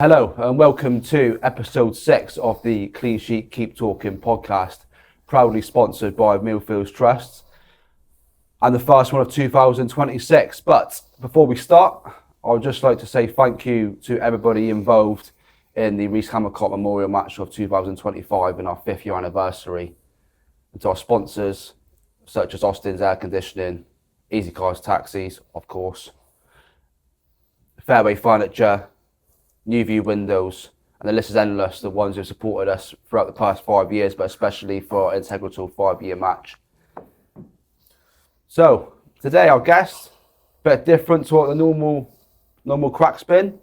Hello and welcome to episode 6 of the Clean Sheet Keep Talking podcast, proudly sponsored by Millfields Trust and the first one of 2026. But before we start, I would just like to say thank you to everybody involved in the Reece Hammercott Memorial Match of 2025 and our 5th year anniversary, and to our sponsors such as Austin's Air Conditioning, Easy Cars Taxis, of course, Fairway Furniture, New View Windows, and the list is endless, the ones who have supported us throughout the past 5 years, but especially for our integral 5-year match. So, today our guest, a bit different to what the normal crack's been,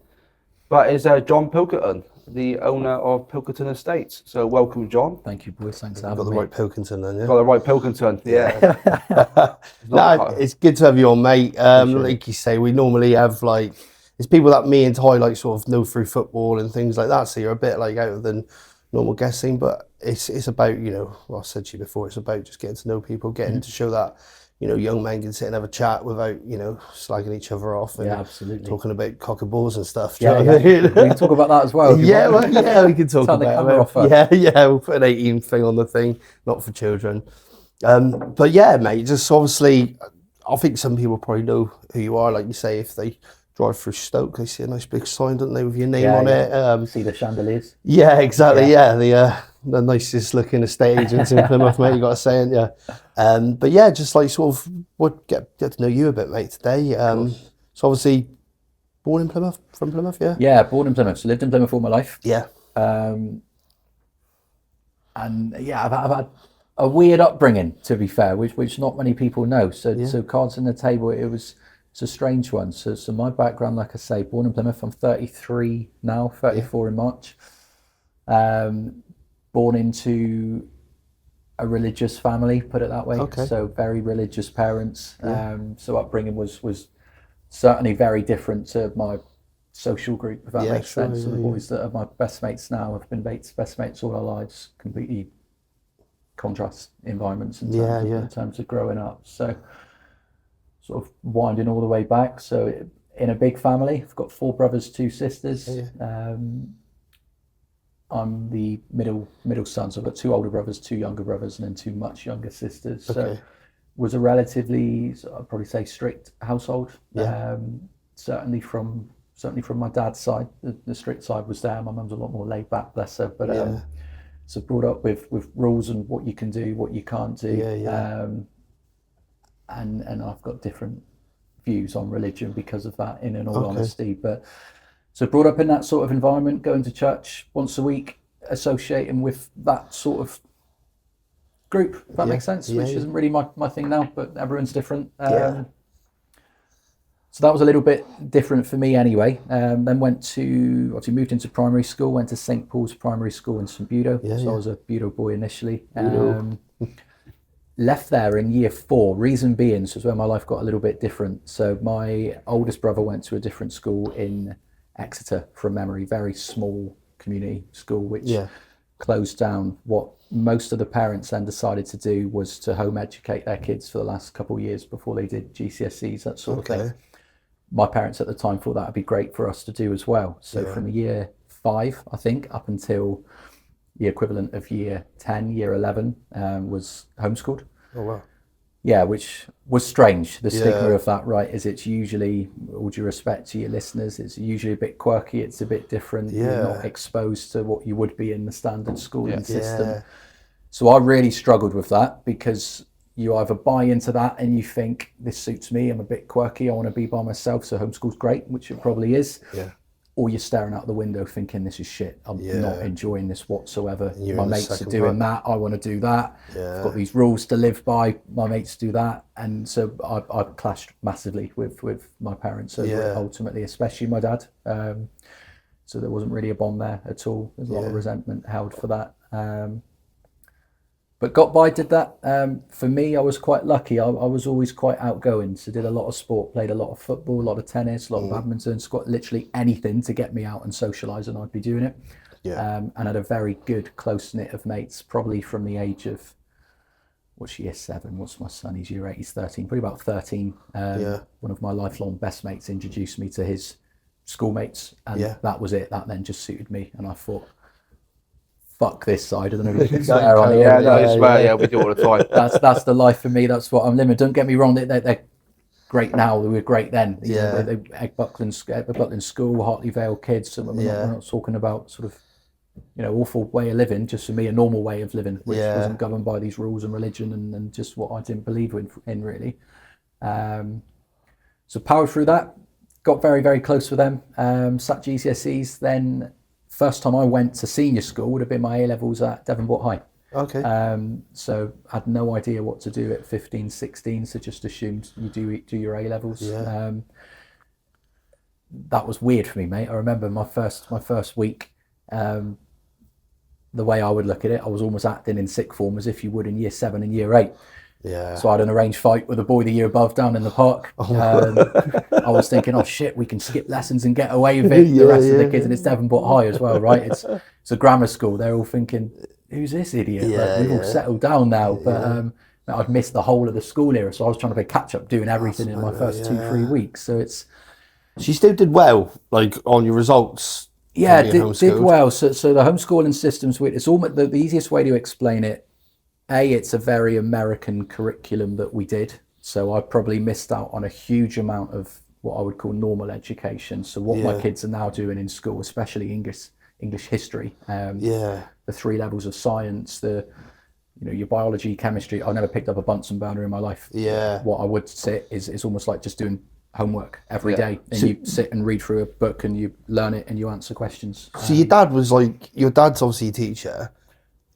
but is Jon Pilkington, the owner of Pilkington Estates. So welcome, Jon. Thank you, boys. Thanks for Got having the me. right Pilkington then, yeah? Got the right Pilkington, yeah. No, it's good to have you on, mate. Like you say, we normally have it's people that me and Ty sort of know through football and things like that, so you're a bit out of the normal guessing, but it's about, well, I said to you before, it's about just getting to know people, getting to show that, young men can sit and have a chat without, slagging each other off and absolutely. talking about cock and balls and stuff. Yeah. We can talk about that as well. Yeah, we can talk about it. Yeah, we'll put an 18 thing on the thing, not for children. But yeah, mate, just obviously, I think some people probably know who you are, like you say, if they drive through Stoke, they see a nice big sign, don't they, with your name on it. See the chandeliers. Yeah, exactly. Yeah, the nicest looking estate agents in Plymouth, mate. You got to say it, yeah. But yeah, just sort of would get to know you a bit, mate, today. So obviously, born in Plymouth, from Plymouth, yeah. Yeah, born in Plymouth. So lived in Plymouth all my life. Yeah. And yeah, I've had a weird upbringing, to be fair, which not many people know. So cards on the table, it's a strange one. So my background, like I say, born in Plymouth. I'm 33 now, 34 in March. Born into a religious family, put it that way. Okay. So very religious parents. So upbringing was certainly very different to my social group, if that makes sense. So the boys that are my best mates now have been best mates all our lives, completely contrast environments in terms of growing up. So sort of winding all the way back. So in a big family, I've got 4 brothers, 2 sisters. I'm the middle son, so I've got 2 older brothers, 2 younger brothers, and then 2 much younger sisters. Okay. So was a relatively, I'd probably say, strict household. Certainly from my dad's side, the strict side was there. My mum's a lot more laid back, bless her. But so brought up with rules and what you can do, what you can't do. And I've got different views on religion because of that, in all honesty. But so brought up in that sort of environment, going to church once a week, associating with that sort of group, if that makes sense, which isn't really my thing now, but everyone's different. So that was a little bit different for me anyway. Then moved into primary school, went to St. Paul's Primary School in St. Budo. I was a Budo boy initially. Left there in year 4, reason being, so it's where my life got a little bit different. So my oldest brother went to a different school in Exeter, from memory, very small community school, which closed down. What most of the parents then decided to do was to home educate their kids for the last couple of years before they did GCSEs, that sort of thing. My parents at the time thought that would be great for us to do as well. So from year 5, I think, up until the equivalent of year 10, year 11, was homeschooled. Oh, wow. Yeah, which was strange. The stigma of that, right, is it's usually, all due respect to your listeners, it's usually a bit quirky, it's a bit different. You're not exposed to what you would be in the standard schooling system. So I really struggled with that, because you either buy into that and you think, this suits me, I'm a bit quirky, I want to be by myself, so homeschool's great, which it probably is. Or you're staring out the window thinking, this is shit, I'm not enjoying this whatsoever. My mates are doing that, I want to do that. I've got these rules to live by, my mates do that. And so I clashed massively with my parents over it, ultimately, especially my dad. So there wasn't really a bond there at all. There's a lot of resentment held for that. But got by, did that. For me, I was quite lucky. I was always quite outgoing, so did a lot of sport, played a lot of football, a lot of tennis, a lot of badminton, squat, literally anything to get me out and socialise, and I'd be doing it. And had a very good close-knit of mates, probably from the age of, what's year 7, what's my son, he's year 8, he's 13, probably about 13. One of my lifelong best mates introduced me to his schoolmates, and that was it. That then just suited me, and I thought, fuck this side. I don't know if you can swear on here. We do all the time. That's the life for me. That's what I'm living. Don't get me wrong, they're great now. They were great then. Egg Buckland School, Hartley Vale kids. So we're not talking about sort of, awful way of living. Just for me, a normal way of living, which wasn't governed by these rules and religion and just what I didn't believe in really. So powered through that, got very, very close with them. Sat GCSEs. Then first time I went to senior school would have been my A-levels at Devonport High. Okay. So had no idea what to do at 15, 16, so just assumed you do your A-levels. Yeah. That was weird for me, mate. I remember my first week, the way I would look at it, I was almost acting in sixth form as if you would in year 7 and year 8. Yeah. So I had an arranged fight with a boy the year above down in the park. I was thinking, oh shit, we can skip lessons and get away with it. The rest of the kids, and it's Devonport High as well, right? It's a grammar school. They're all thinking, who's this idiot? We've all settled down now. But I'd missed the whole of the school era, so I was trying to play catch up, doing everything in my first 2-3 weeks. So it's. So you still did well, like on your results. Yeah, did well. So the homeschooling system's weird. It's almost the easiest way to explain it. It's a very American curriculum that we did. So I probably missed out on a huge amount of what I would call normal education. So what my kids are now doing in school, especially English history, the 3 levels of science, your biology, chemistry. I never picked up a Bunsen burner in my life. Yeah. What I would say is almost like just doing homework every day, and you sit and read through a book and you learn it and you answer questions. So your dad's obviously a teacher.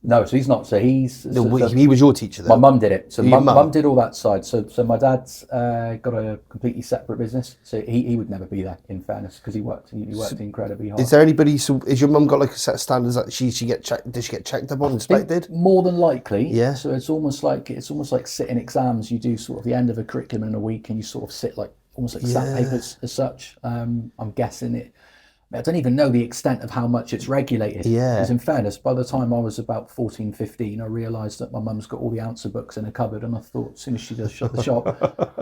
No, so he's not. So he was your teacher then? My mum did it. So Your mum did all that side. So my dad's got a completely separate business. So he would never be there, in fairness, because he worked incredibly hard. Is there anybody? So is your mum got like a set of standards that she get checked? Did she get checked up on, inspected? More than likely. Yeah. So it's almost like sitting exams. You do sort of the end of a curriculum in a week, and you sort of sit like almost like sandpapers as such. I'm guessing it. I don't even know the extent of how much it's regulated. Yeah. Because in fairness, by the time I was about 14, 15, I realised that my mum's got all the answer books in a cupboard, and I thought as soon as she does shut the shop,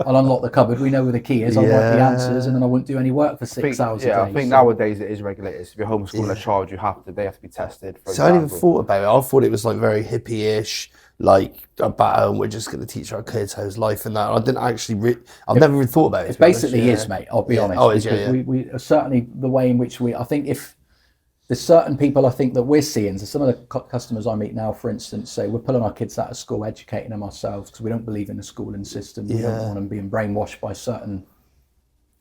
I'll unlock the cupboard, we know where the key is, I'll write the answers, and then I wouldn't do any work for 6 hours a day. I think nowadays it is regulated. So if you're homeschooling a child, they have to be tested. So I didn't even thought about it. I thought it was like very hippie-ish, like about we're just going to teach our kids how his life and that. I didn't actually. I've never even thought about it. It basically is, mate. I'll be honest. Oh, is it? We certainly the way in which I think if there's certain people I think that we're seeing. So some of the customers I meet now, for instance, say we're pulling our kids out of school, educating them ourselves because we don't believe in the schooling system. We don't want them being brainwashed by certain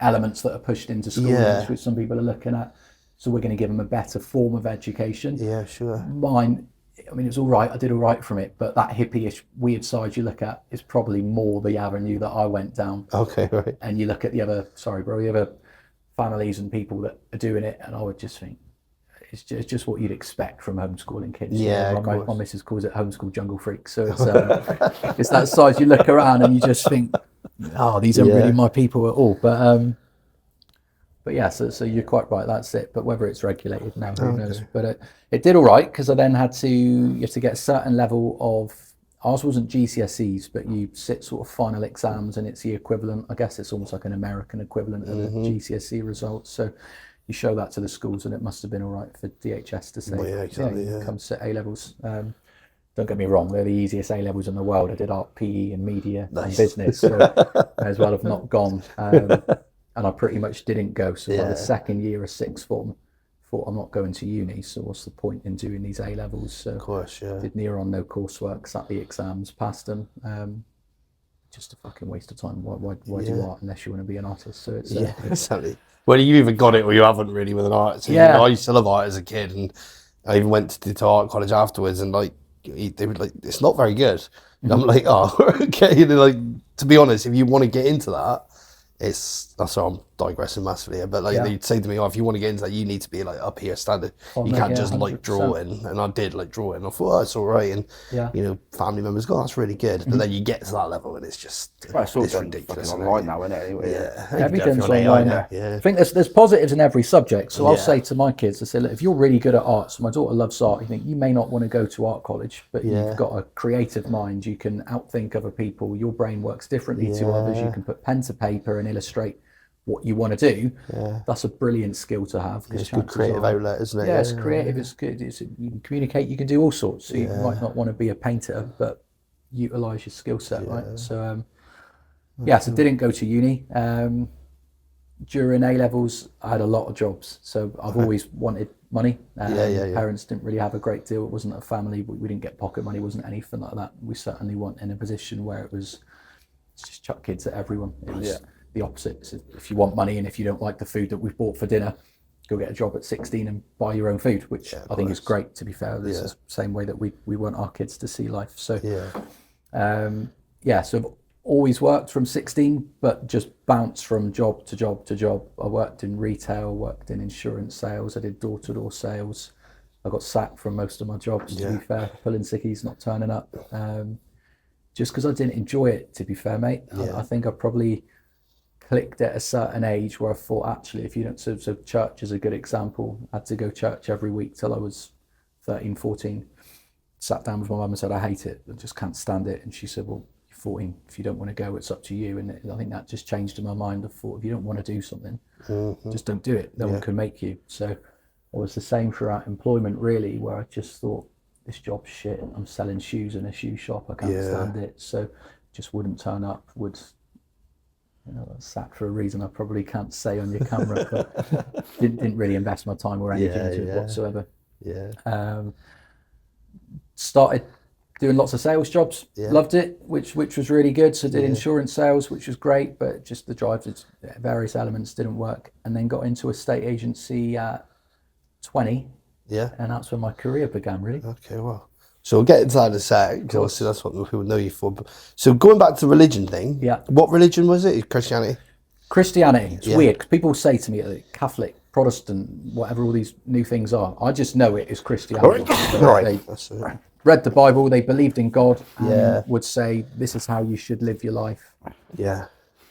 elements that are pushed into school, which some people are looking at. So we're going to give them a better form of education. Yeah, sure. Mine. I mean, it was all right. I did all right from it, but that hippie-ish weird side you look at is probably more the avenue that I went down. Okay, right. And you look at the other families and people that are doing it, and I would just think it's just what you'd expect from homeschooling kids. Yeah, my missus calls it homeschool jungle freaks. So it's it's that side you look around and you just think, oh, these aren't really my people at all. But yeah, so you're quite right. That's it. But whether it's regulated now, who knows? But it did all right because I then you have to get a certain level of. Ours wasn't GCSEs, but you sit sort of final exams, and it's the equivalent. I guess it's almost like an American equivalent of the GCSE results. So you show that to the schools, and it must have been all right for DHS to say, come sit A levels. Don't get me wrong, they're the easiest A levels in the world. I did art, PE, and media and business, so may as well have not gone. And I pretty much didn't go. So by the second year of sixth form, thought I'm not going to uni. So what's the point in doing these A levels? So of course, did near on no coursework, sat the exams, passed them. Just a fucking waste of time. Why do art unless you want to be an artist? So it's exactly. Well, you either got it or you haven't really with an art. So, I used to love art as a kid, and I even went to art college afterwards, and like they were like, it's not very good. And I'm like, oh, okay. And like, to be honest, if you want to get into that, that's why I'm digressing massively here, but like they'd say to me, oh, if you want to get into that, you need to be like up here standard. You can't just 100%. Like drawing. And I did like drawing. I thought, oh, it's all right. And family members go, oh, that's really good. But then you get to that level and it's just it's ridiculous. Online now, isn't it? Anyway, everything's online now. I think there's positives in every subject. So I'll say to my kids, I say, look, if you're really good at art, so my daughter loves art, you may not want to go to art college, but you've got a creative mind, you can outthink other people, your brain works differently to others, you can put pen to paper and illustrate what you want to do, that's a brilliant skill to have. It's a good creative outlet, isn't it? Yeah, it's creative, it's good. You can communicate, you can do all sorts. So you might not want to be a painter, but utilise your skill set, right? So, so didn't go to uni. During A-levels, I had a lot of jobs. So I've always wanted money. Parents didn't really have a great deal. It wasn't a family. We didn't get pocket money, wasn't anything like that. We certainly weren't in a position where it was just chuck kids at everyone. It was the opposite. So if you want money and if you don't like the food that we've bought for dinner, go get a job at 16 and buy your own food, which I think is great, to be fair. This is the same way that we want our kids to see life. So, so I've always worked from 16, but just bounced from job to job to job. I worked in retail, worked in insurance sales, I did door-to-door sales. I got sacked from most of my jobs, to be fair, pulling sickies, not turning up. Just because I didn't enjoy it, to be fair, mate. I think I probably clicked at a certain age where I thought, actually, if you don't, so church is a good example. I had to go church every week till I was 13, 14. Sat down with my mum and said, I hate it, I just can't stand it. And she said, well, you're 14, if you don't want to go, it's up to you. And I think that just changed in my mind. I thought, if you don't want to do something, just don't do it. No one can make you. So I was the same throughout employment, really, where I just thought, this job's shit. I'm selling shoes in a shoe shop. I can't stand it. So just wouldn't turn up, sacked for a reason I probably can't say on your camera, but didn't really invest my time or energy into it whatsoever. Started doing lots of sales jobs, loved it, which was really good. So did insurance sales, which was great, but just the drive to various elements didn't work. And then got into a estate agency at 20. And that's when my career began, really. Okay, well. So we'll get into that in a sec, because obviously that's what people know you for. So going back to the religion thing, what religion was it? Christianity? Christianity. It's weird, because people say to me, Catholic, Protestant, whatever all these new things are, I just know it is Christianity. Right. They read the Bible, they believed in God, and would say, this is how you should live your life.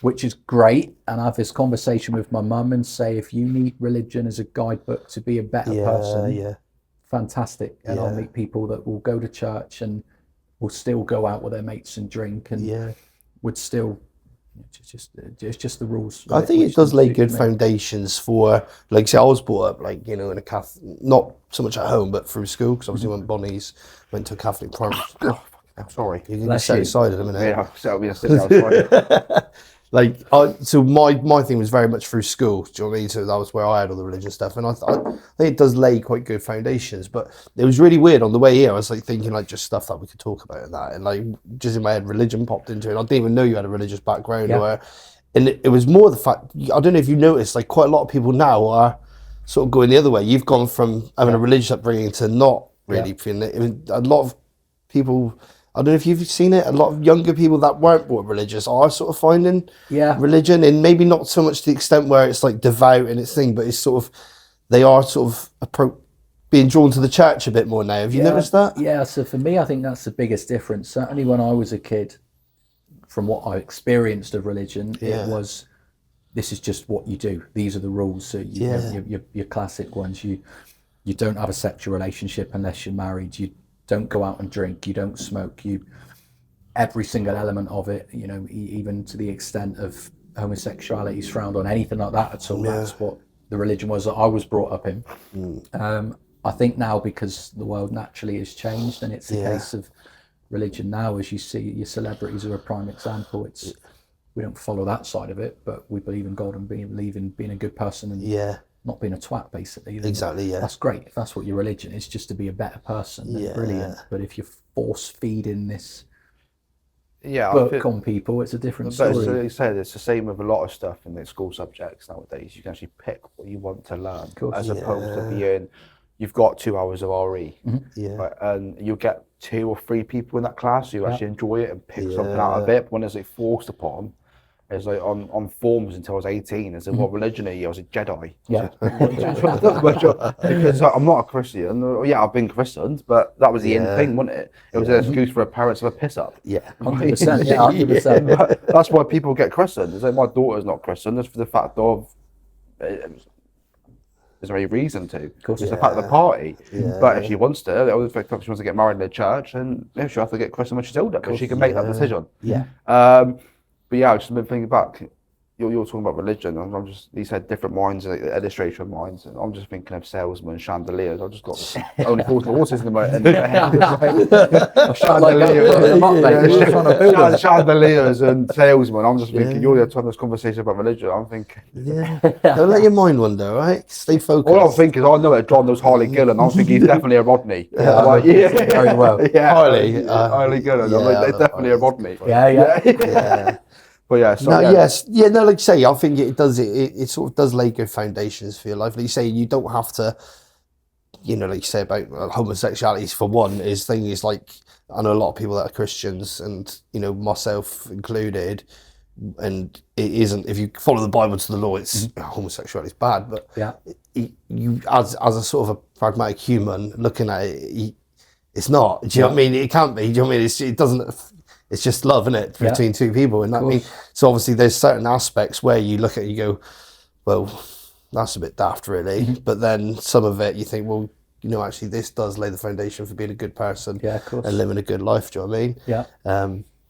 Which is great. And I have this conversation with my mum and say, if you need religion as a guidebook to be a better person, fantastic. And I'll meet people that will go to church and will still go out with their mates and drink and would still, it's just the rules. I think it does lay good foundations for, like, say, I was brought up, like, in a Catholic, not so much at home, but through school, because obviously when Bonnie's went to a Catholic primary school. I'm sorry. You can set aside in a minute. Yeah, sit outside. Like, so my thing was very much through school. Do you know what I mean? So that was where I had all the religious stuff, and I think it does lay quite good foundations. But it was really weird on the way here. I was like thinking, like, just stuff that we could talk about and that, and like just in my head, religion popped into it. I didn't even know you had a religious background, and it was more the fact. I don't know if you noticed, like, quite a lot of people now are sort of going the other way. You've gone from having a religious upbringing to not really feeling it. I mean, a lot of people. I don't know if you've seen it, a lot of younger people that weren't brought religious are sort of finding religion, and maybe not so much to the extent where it's like devout in its thing, but it's sort of, they are sort of being drawn to the church a bit more now. Have you noticed that? Yeah, so for me, I think that's the biggest difference. Certainly when I was a kid, from what I experienced of religion, it was, this is just what you do. These are the rules. So your classic ones, you don't have a sexual relationship unless you're married. You don't go out and drink, you don't smoke, every single element of it, even to the extent of homosexuality is frowned on, anything like that at all. That's what the religion was that I was brought up in. I think now, because the world naturally has changed, and it's a case of religion now, as you see, your celebrities are a prime example. We don't follow that side of it, but we believe in God and believe in being a good person and not being a twat, basically. Exactly, That's great. If that's what your religion is, just to be a better person, then brilliant. But if you're force feeding this book on people, it's a different story. But as you said, it's the same with a lot of stuff in the school subjects nowadays. You can actually pick what you want to learn, as opposed to being, you've got 2 hours of RE, right, and you'll get 2 or 3 people in that class who actually enjoy it and pick something out of it. But when it's like forced upon, it's like on forms until I was 18. I said, what religion are you? I was a Jedi. Because I'm not a Christian. Yeah, I've been christened, but that was the end thing, wasn't it? It was an excuse for a parents to have a piss up. 100%. 100%. That's why people get christened. It's like, my daughter's not christened. It's for the fact of, there's no reason to. It's the fact of the party. But if she wants to, if she wants to get married in the church, then she'll have to get christened when she's older, because she can make that decision. But yeah, I've just been thinking back. you're talking about religion. I'm just, he said different minds, illustration minds. And I'm just thinking of salesmen, chandeliers. I've just got only thought of horses in my head. Chandeliers and salesmen. I'm just thinking, you're having this conversation about religion. I'm thinking, don't let your mind wander, right? Stay focused. All I'm thinking is, I know that John knows Harley Gillen. I'm thinking he's definitely a Rodney. Very well. Yeah, Harley Gillen. yeah, Like, it's definitely a Rodney. Yeah. But yeah, so No, yes, yeah, no. Like you say, I think it does. It sort of does lay good foundations for your life. Like you say, you don't have to, like you say about homosexuality. For one, is like, I know a lot of people that are Christians, and myself included. And it isn't. If you follow the Bible to the law, it's homosexuality is bad. But you, as a sort of a pragmatic human looking at it, it's not. Do you know what I mean? It can't be. Do you know what I mean? It doesn't. It's just love, isn't it, between two people? And that so obviously there's certain aspects where you look at it, you go, well, that's a bit daft, really. But then some of it, you think, well, actually, this does lay the foundation for being a good person, and living a good life. Do you know what I mean? Yeah.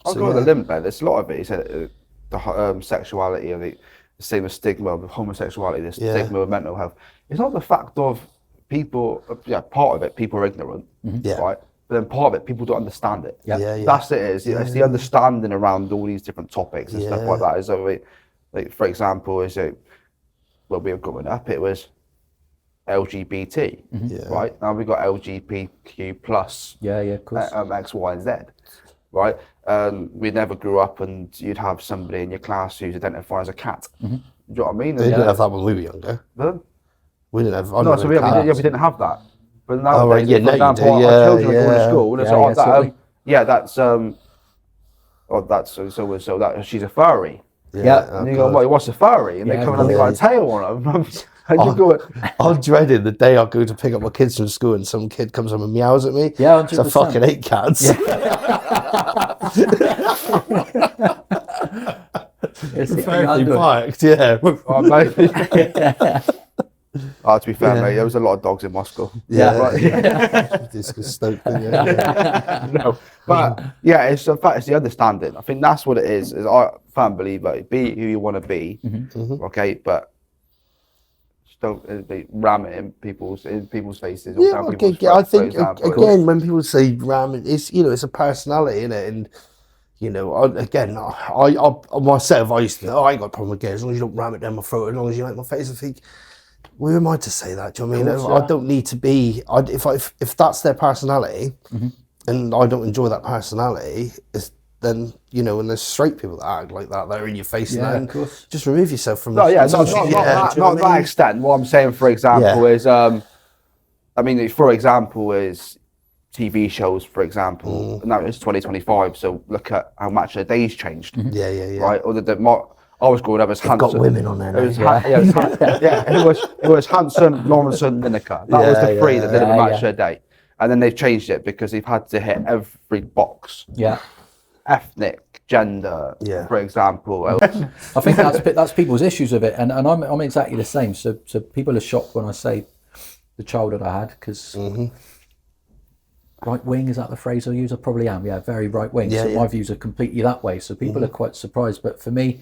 I'll go with the limit, man. There's a lot of it. He said the sexuality and the same as stigma with homosexuality, the stigma of mental health. It's not the fact of people. Part of it, people are ignorant, right? But then part of it, people don't understand it. That's it. It's the understanding around all these different topics and stuff like that. So, like for example, when we were growing up, it was LGBT, right? Now we've got LGBTQ plus, of course. X, Y, and Z, right? We never grew up and you'd have somebody in your class who's identified as a cat. Do you know what I mean? They didn't have that when we were younger. We didn't have. We didn't have that. But now, for example, our children are going to school, and that's so that she's a furry. And you go, well, what's a furry? And they come in and they got a tail on them. And you go, I'm dreading the day I go to pick up my kids from school and some kid comes home and meows at me. Yeah, 100%. So I fucking hate cats. Fairly parked, to be fair, mate, there was a lot of dogs in my school. This was Stoke, No, but it's the understanding. I think that's what it is. Is I firm believer, be who you want to be, okay, but just don't ram it in people's faces. Or down people's throats, I think again, when people say ram it, it's it's a personality, isn't it? And I myself, I used to I ain't got a problem with gays as long as you don't ram it down my throat, as long as you like my face. I think, who am I to say that? Do you know what I mean? I don't need to be. If that's their personality, and I don't enjoy that personality, then when there's straight people that act like that, they're in your face. And just remove yourself from. No, not that extent. What I'm saying, for example, is for example, is TV shows, for example. Now it's 2025, so look at how much the days changed. Right, or I was growing up as Hanson. Got women on there. It was Hanson, Lawrenson, Lineker. That was the three that did a match a day, and then they've changed it because they've had to hit every box. Ethnic, gender, for example. I think that's people's issues of it, and I'm exactly the same. So people are shocked when I say the childhood I had, because right wing, is that the phrase I use? I probably am. Very right wing. So my views are completely that way. So people are quite surprised, but for me,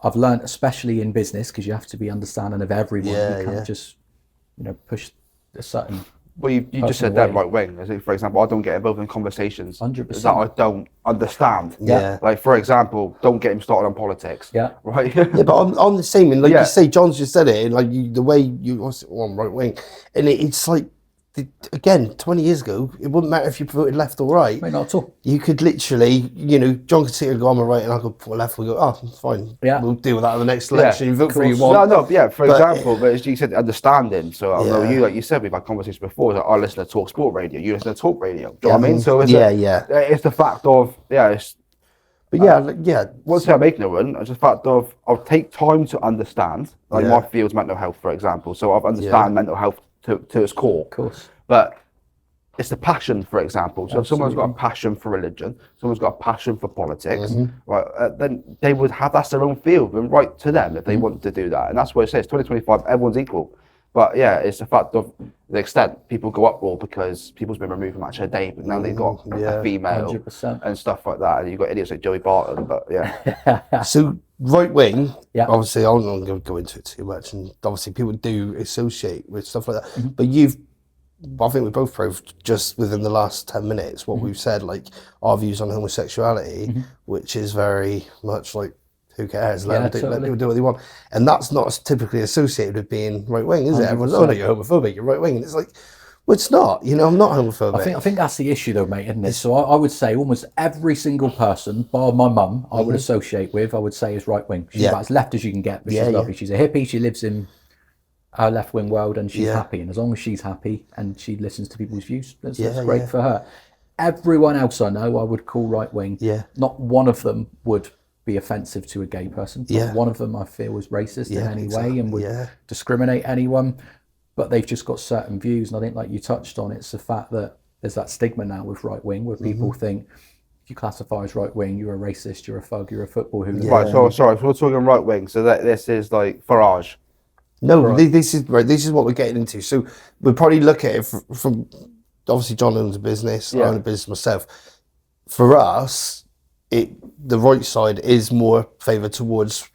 I've learned, especially in business, because you have to be understanding of everyone. You can't just, push a certain. Well, you just said that right wing. As for example, I don't get involved in conversations 100%. that I don't understand. Like for example, don't get him started on politics. Right. But I'm the same. And like you say, John's just said it. And like the way you on right wing, and it's like. Again, 20 years ago, it wouldn't matter if you voted left or right. Not at all. You could literally, John could sit here and go, I'm a right, and I could put left. We go, oh, it's fine. We'll deal with that in the next election. You vote for who you want. For example, but as you said, understanding. So I know you, like you said, we've had conversations before. Like, I listen to Talk Sport Radio. You listen to Talk Radio. Do you know what I mean? So it's it's the fact of Once I'm ignorant, it's the fact of I'll take time to understand. Like my field's mental health, for example. So I've understand mental health to its core. Of course. But it's the passion, for example. So if someone's got a passion for religion, someone's got a passion for politics, right? Then they would have, that's their own field, and right to them if they want to do that. And that's what it says, 2025, everyone's equal. But yeah, it's the fact of the extent people go uproar because people's been removed from Match of the Day, but now they've got a female 100%. and stuff like that. And you've got idiots like Joey Barton, but yeah. So right wing, Yeah. obviously I'm not going to go into it too much, and obviously people do associate with stuff like that. Mm-hmm. But I think we both proved just within the last 10 minutes what we've said, like our views on homosexuality, which is very much like, who cares? Let people do what they want. And that's not typically associated with being right wing, is it? Everyone's, oh no, you're homophobic, you're right wing. And it's like, well, it's not. You know, I'm not homophobic. I think that's the issue though, mate, isn't it? So I would say almost every single person, bar my mum, I would associate with, I would say is right wing. She's about as left as you can get, but she's lovely. She's a hippie, she lives in our left wing world and she's happy. And as long as she's happy and she listens to people's views, that's great for her. Everyone else I know I would call right wing. Yeah. Not one of them would be offensive to a gay person. Not one of them I feel was racist in any way and would discriminate anyone. But they've just got certain views. And I think like you touched on, it's the fact that there's that stigma now with right wing where people think if you classify as right wing, you're a racist, you're a thug, you're a football hooligan. Right, so sorry, if we're talking right wing, so this is like Farage. No, this is what we're getting into. So we'll probably look at it from obviously John owns a business, I own a business myself. For us, the right side is more favoured towards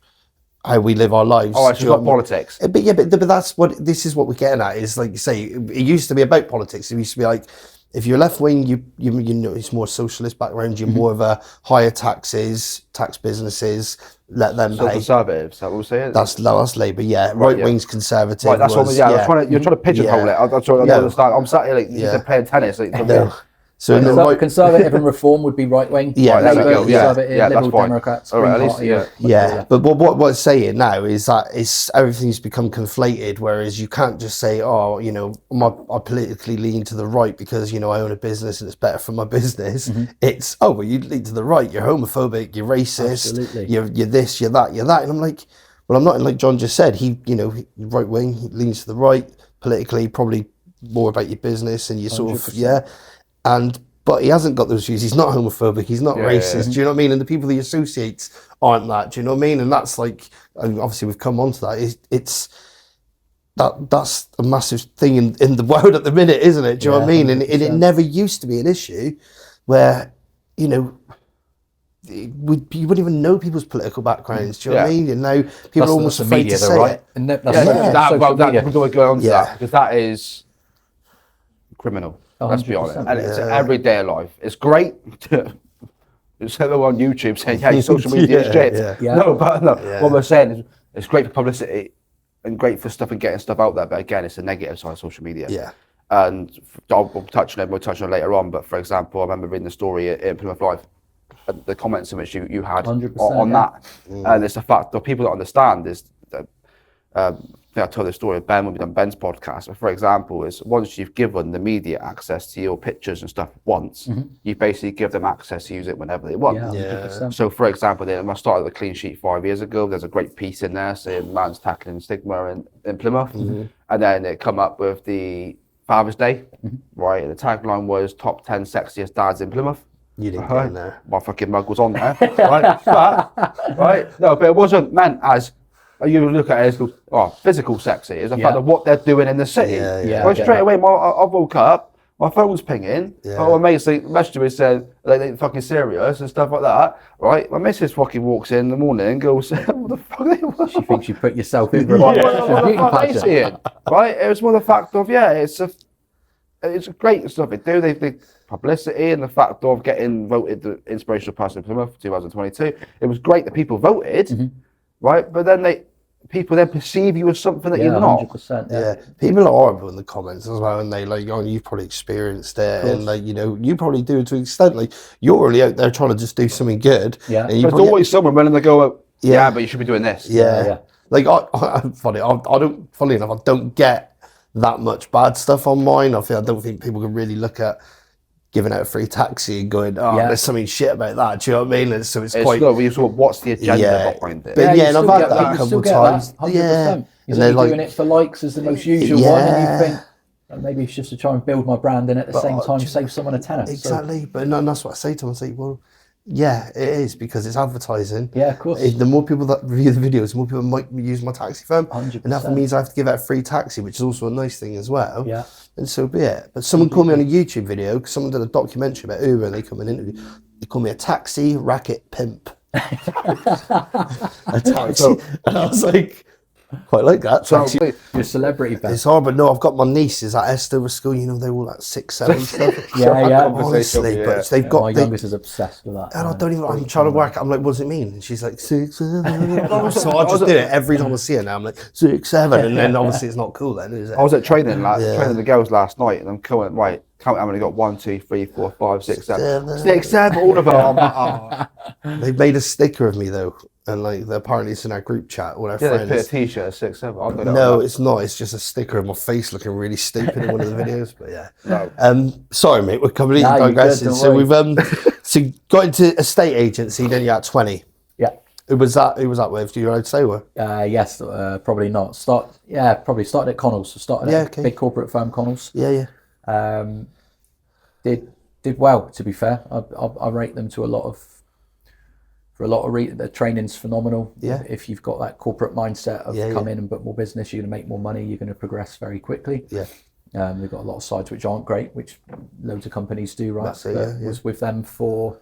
how we live our lives. Oh, it's not politics. But this is what we're getting at, is like you say, it used to be about politics. It used to be like, if you're left wing, you know, it's more socialist background, you're more of a higher taxes, tax businesses, let them So pay. conservatives, is that what we're saying? That's Labour, yeah. Right wing's conservative. Right, that's what you're trying to pigeonhole it. I'm trying to understand. I'm sat here like you're playing tennis. Like, No. So in the right, conservative and reform would be right wing. Yeah, there we Labour, go. Yeah, Conservative, that's Liberal fine. Democrats, All right, Green at least, Party. yeah. But what it's saying now is that everything's become conflated, whereas you can't just say, oh, you know, I politically lean to the right because, you know, I own a business and it's better for my business. It's, oh, well, you lean to the right, you're homophobic, you're racist, you're this, you're that. And I'm like, well, I'm not. And like John just said, he, you know, right wing, he leans to the right, politically, probably more about your business and you sort of, but he hasn't got those views. He's not homophobic. He's not racist. Do you know what I mean? And the people he associates aren't that. Do you know what I mean? And that's like, and obviously we've come on to that. That's a massive thing in the world at the minute, isn't it? Do you know what I mean? And it never used to be an issue where, you know, you wouldn't even know people's political backgrounds. Do you know what I mean? And now people are almost afraid to say it. And we're going on to that because that is criminal. Let's be honest. And it's everyday life. It's great. It's everyone on YouTube saying, yeah, your social media is shit. No, but what we're saying is it's great for publicity and great for stuff and getting stuff out there. But again, it's a negative side of social media. Yeah. And we'll touch on it later on. But for example, I remember reading the story in Plymouth Live, the comments in which you had on that. And it's the fact that people don't understand is that I told the story of Ben when we done Ben's podcast. But for example, is once you've given the media access to your pictures and stuff once, you basically give them access to use it whenever they want. So for example, then I started the Clean Sheet 5 years ago. There's a great piece in there saying man's tackling stigma in Plymouth. And then it come up with the Father's Day, right? And the tagline was top 10 sexiest dads in Plymouth. You didn't get in there. My fucking mug was on there, right? But it wasn't meant as, you look at it as physical sexy. It's the fact of what they're doing in the city. Straight away, I woke up, my phone's pinging. My mate's like, messaged me saying they're fucking serious and stuff like that. Right? My missus fucking walks in the morning and goes, "What the fuck are they want?" She thinks you put yourself in for a right? It was more the fact of it's great stuff they do. They publicity and the fact of getting voted the inspirational person in Plymouth 2022. It was great that people voted, right? But then people then perceive you as something that you're not. 100%, people are horrible in the comments as well, and they like, oh, you've probably experienced it, and like, you know, you probably do it to an extent. Like, you're really out there trying to just do something good. And there's always someone running to go, but you should be doing this. Like, funny enough, I don't get that much bad stuff on mine. I don't think people can really look at giving out a free taxi and going, there's something shit about that. Do you know what I mean? And so it's quite. What's the agenda behind it? But and I've had that a couple of times. 100%. You're doing it for likes as the most usual one, and you think maybe it's just to try and build my brand and at the same time save someone a tenner. Exactly. But no, that's what I say to them. I say, well, Yeah, it is, because it's advertising. Yeah, of course. The more people that review the videos, the more people might use my taxi firm. 100%. And that means I have to give out a free taxi, which is also a nice thing as well. Yeah. And so be it. But someone called me on a YouTube video, because someone did a documentary about Uber, and they come and interview. They call me a taxi racket pimp. A taxi. And I was like, quite like that. So Taxi. You're a celebrity, Ben. It's hard, but no, I've got my nieces at Estover School, you know, they all like 6, 7 stuff. Yeah. Honestly, Yeah. but they've got... My youngest is obsessed with that. And I don't even, I'm trying to work, I'm like, what does it mean? And she's like, 6, 7. So I just did it every time I see her now. I'm like, 6, 7. And then obviously it's not cool then, is it? I was at training the girls last night, and I'm coming, right, count how many got 1, 2, 3, 4, 5, 6, 7. 6, 7, all of them. I'm like, oh. They made a sticker of me though. And like, apparently it's in our group chat with our Yeah, they friends. put a t-shirt, 6, 7. I'll do that. No, it's not. It's just a sticker of my face looking really stupid in one of the videos. But yeah. No. Sorry, mate. We're completely Nah, you're good, digressing. don't So worry. so you got into estate agency. Then you're at 20. Yeah. Who was that with? Do you know to say where? Yes, probably not. Probably started at Connells. So started at a big corporate firm, Connells. Yeah. Did well, to be fair. I rate them to a lot of. For a lot of the training's phenomenal. Yeah. If you've got that corporate mindset of come in and put more business, you're going to make more money. You're going to progress very quickly. Yeah. They've got a lot of sides which aren't great, which loads of companies do, right? That's it, But yeah. was with them for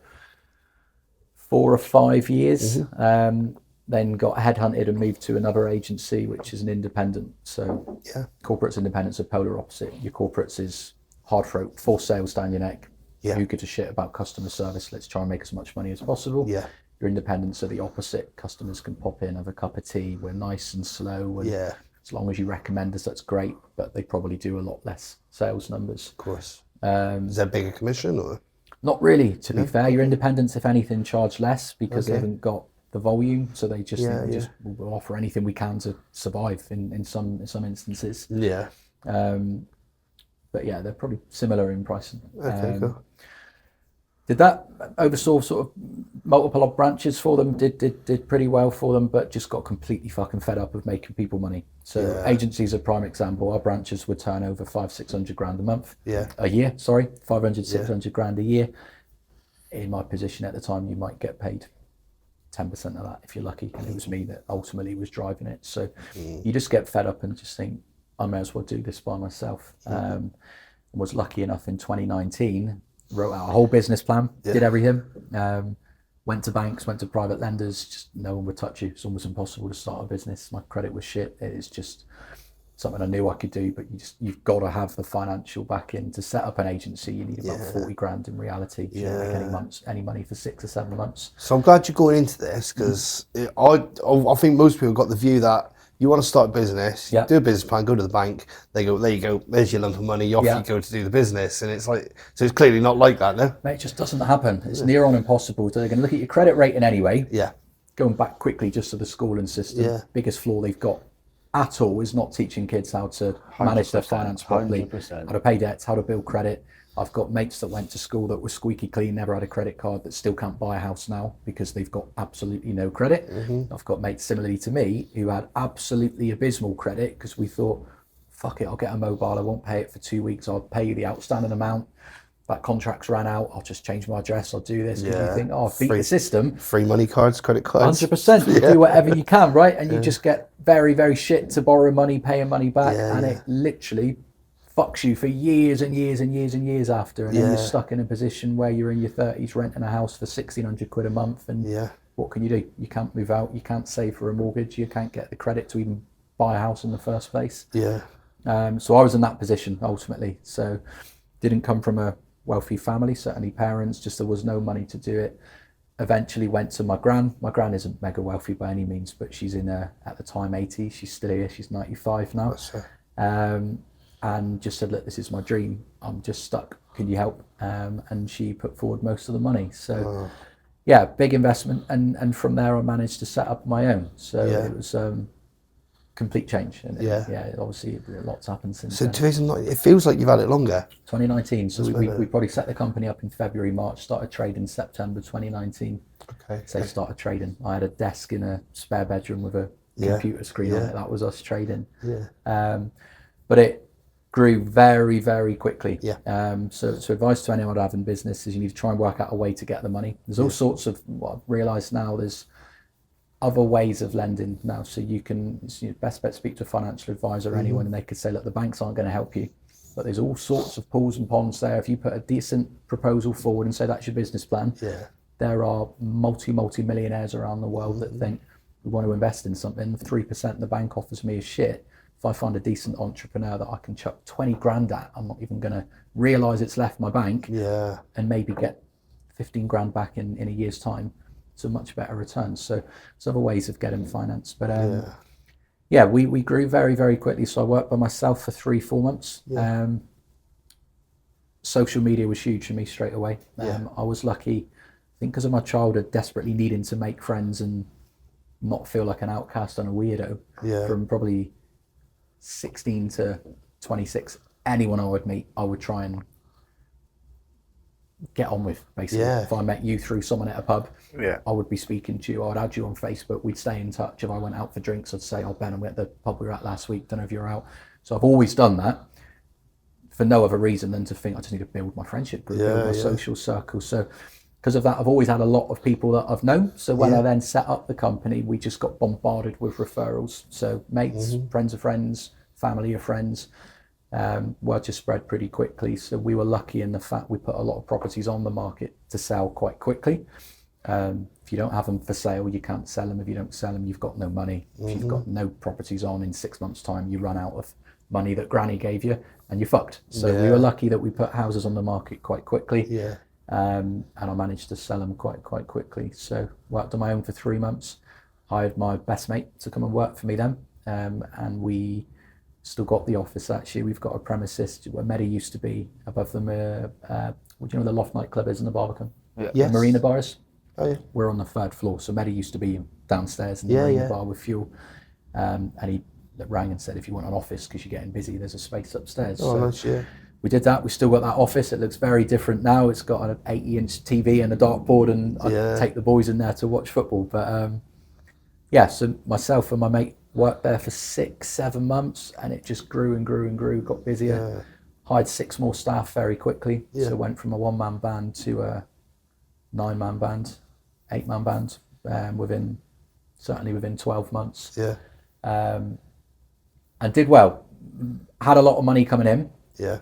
4 or 5 years. Then got headhunted and moved to another agency, which is an independent. So corporates, independents are polar opposite. Your corporates is hard throat, force sales down your neck. Yeah. Who gives a shit about customer service? Let's try and make as much money as possible. Yeah. Your independents are the opposite. Customers can pop in, have a cup of tea. We're nice and slow. And as long as you recommend us, that's great. But they probably do a lot less sales numbers. Of course. Is that bigger commission or? Not really, to be fair. Your independents, if anything, charge less because they haven't got the volume. So they just will offer anything we can to survive in some instances. Yeah. But yeah, they're probably similar in pricing. Okay, cool. Did that oversaw sort of multiple branches for them, did pretty well for them, but just got completely fucking fed up of making people money. So agencies are a prime example. Our branches would turn over 500-600 grand a month. A year, sorry, 500-600 grand a year. In my position at the time, you might get paid 10% of that if you're lucky. And it was me that ultimately was driving it. So you just get fed up and just think, I may as well do this by myself. Was lucky enough in 2019, wrote out a whole business plan, did everything, went to banks, went to private lenders, just no one would touch you. It's almost impossible to start a business. My credit was shit. It's just something I knew I could do, but you've got to have the financial backing to set up an agency. You need about 40 grand in reality. You don't make any money for 6 or 7 months. So I'm glad you're going into this, because I think most people got the view that you want to start a business, do a business plan, go to the bank, they go, there you go, there's your lump of money, off you go to do the business. And it's like, so it's clearly not like that, no? Mate, it just doesn't happen. It's near on impossible. So they're going to look at your credit rating anyway. Yeah. Going back quickly just to the schooling system, biggest flaw they've got at all is not teaching kids how to manage their finance properly, 100%. how to pay debts, how to build credit. I've got mates that went to school that were squeaky clean, never had a credit card, that still can't buy a house now because they've got absolutely no credit. I've got mates similarly to me who had absolutely abysmal credit because we thought, fuck it, I'll get a mobile, I won't pay it for 2 weeks, I'll pay you the outstanding amount. That contract's ran out, I'll just change my address, I'll do this. Because you think, I've beat the system. Free money cards, credit cards. 100%. You do whatever you can, right? And you just get very, very shit to borrow money, paying money back. And it literally fucks you for years and years and years and years after. And then you're stuck in a position where you're in your 30s renting a house for 1,600 quid a month. And what can you do? You can't move out. You can't save for a mortgage. You can't get the credit to even buy a house in the first place. So I was in that position ultimately. So didn't come from a wealthy family, certainly parents, just there was no money to do it. Eventually went to my gran. My gran isn't mega wealthy by any means, but she's in at the time 80s. She's still here. She's 95 now. And just said, look, this is my dream. I'm just stuck. Can you help? And she put forward most of the money. So yeah, big investment. And from there I managed to set up my own. So it was complete change. And obviously lots happened since So then. 2009, it feels like you've had it longer. 2019. So we probably set the company up in February, March, started trading September 2019. So started trading. I had a desk in a spare bedroom with a computer screen on it. That was us trading. But grew very, very quickly. Yeah. So advice to anyone having business is you need to try and work out a way to get the money. There's all sorts of, what I've realised now, there's other ways of lending now. So you can, it's your best bet, speak to a financial advisor or anyone, and they could say, look, the banks aren't going to help you. But there's all sorts of pools and ponds there. If you put a decent proposal forward and say that's your business plan, there are multi-millionaires around the world that think we want to invest in something. 3% the bank offers me is shit. If I find a decent entrepreneur that I can chuck 20 grand at, I'm not even going to realise it's left my bank and maybe get 15 grand back in a year's time. It's a much better return. So there's other ways of getting finance. But we grew very, very quickly. So I worked by myself for 3-4 months. Social media was huge for me straight away. I was lucky, I think because of my childhood, desperately needing to make friends and not feel like an outcast and a weirdo. From probably 16 to 26, anyone I would meet, I would try and get on with, basically. If I met you through someone at a pub, I would be speaking to you. I would add you on Facebook. We'd stay in touch. If I went out for drinks, I'd say, oh, Ben, I'm at the pub we were at last week. Don't know if you're out. So I've always done that for no other reason than to think I just need to build my friendship group, build my social circle. So because of that, I've always had a lot of people that I've known. So when I then set up the company, we just got bombarded with referrals. So mates, friends of friends, family of friends. Word just spread pretty quickly. So we were lucky in the fact we put a lot of properties on the market to sell quite quickly. If you don't have them for sale, you can't sell them. If you don't sell them, you've got no money. If you've got no properties on, in 6 months' time, you run out of money that granny gave you and you're fucked. So we were lucky that we put houses on the market quite quickly. And I managed to sell them quite quickly. So worked on my own for 3 months. Hired my best mate to come and work for me then. And we still got the office, actually. We've got a premises where Medi used to be, above them. What do you know the Loft nightclub is in the Barbican? The Marina bars. Oh, yeah. We're on the 3rd floor. So Medi used to be downstairs in the Marina bar with fuel. And he rang and said, if you want an office because you're getting busy, there's a space upstairs. Oh, nice, we did that. We still got that office. It looks very different now. It's got an 80-inch TV and a dartboard, and I take the boys in there to watch football. But so myself and my mate worked there for 6-7 months, and it just grew and grew and grew, got busier. Hired 6 more staff very quickly. So went from a 1-man band to a 9-man band, 8-man band, within 12 months. And did well. Had a lot of money coming in.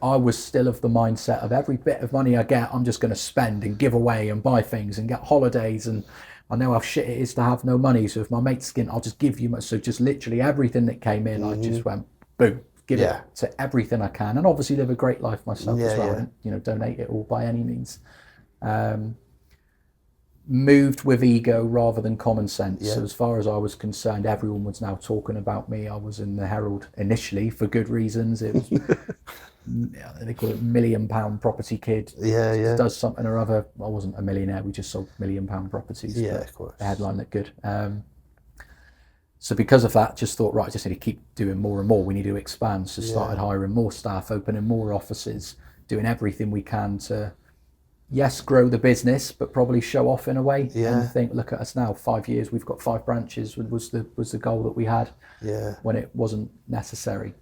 I was still of the mindset of every bit of money I get, I'm just going to spend and give away and buy things and get holidays. And I know how shit it is to have no money. So if my mate's skin, I'll just give you much. So just literally everything that came in, I just went, boom, give it to everything I can. And obviously live a great life myself as well. And, donate it all by any means. Moved with ego rather than common sense. So as far as I was concerned, everyone was now talking about me. I was in the Herald initially for good reasons. It was, they call it £1 million property kid. Does something or other. I wasn't a millionaire. We just sold £1 million properties. Of course. The headline looked good. So because of that, just thought, right, I just need to keep doing more and more. We need to expand. So started hiring more staff, opening more offices, doing everything we can to, yes, grow the business, but probably show off in a way. And think, look at us now, 5 years, we've got 5 branches, was the goal that we had when it wasn't necessary.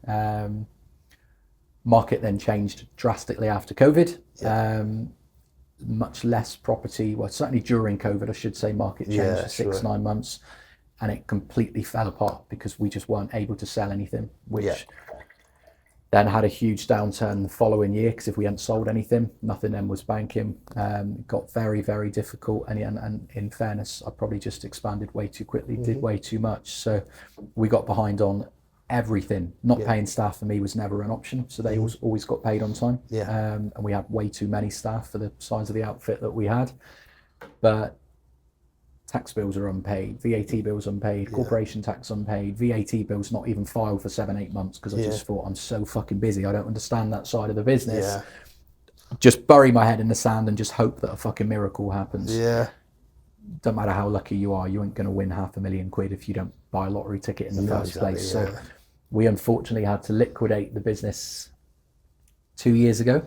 Market then changed drastically after COVID. Much less property, well, certainly during COVID, I should say, market changed for 6-9 months, and it completely fell apart because we just weren't able to sell anything, which then had a huge downturn the following year, because if we hadn't sold anything, nothing then was banking. It got very, very difficult. And in fairness, I probably just expanded way too quickly, did way too much. So we got behind on everything. Not paying staff for me was never an option. So they always got paid on time. And we had way too many staff for the size of the outfit that we had. But tax bills are unpaid, VAT bills unpaid, corporation tax unpaid, VAT bills not even filed for 7-8 months because I just thought, I'm so fucking busy, I don't understand that side of the business. Just bury my head in the sand and just hope that a fucking miracle happens. Don't matter how lucky you are, you ain't going to win £500,000 if you don't buy a lottery ticket in the first place. So we unfortunately had to liquidate the business 2 years ago,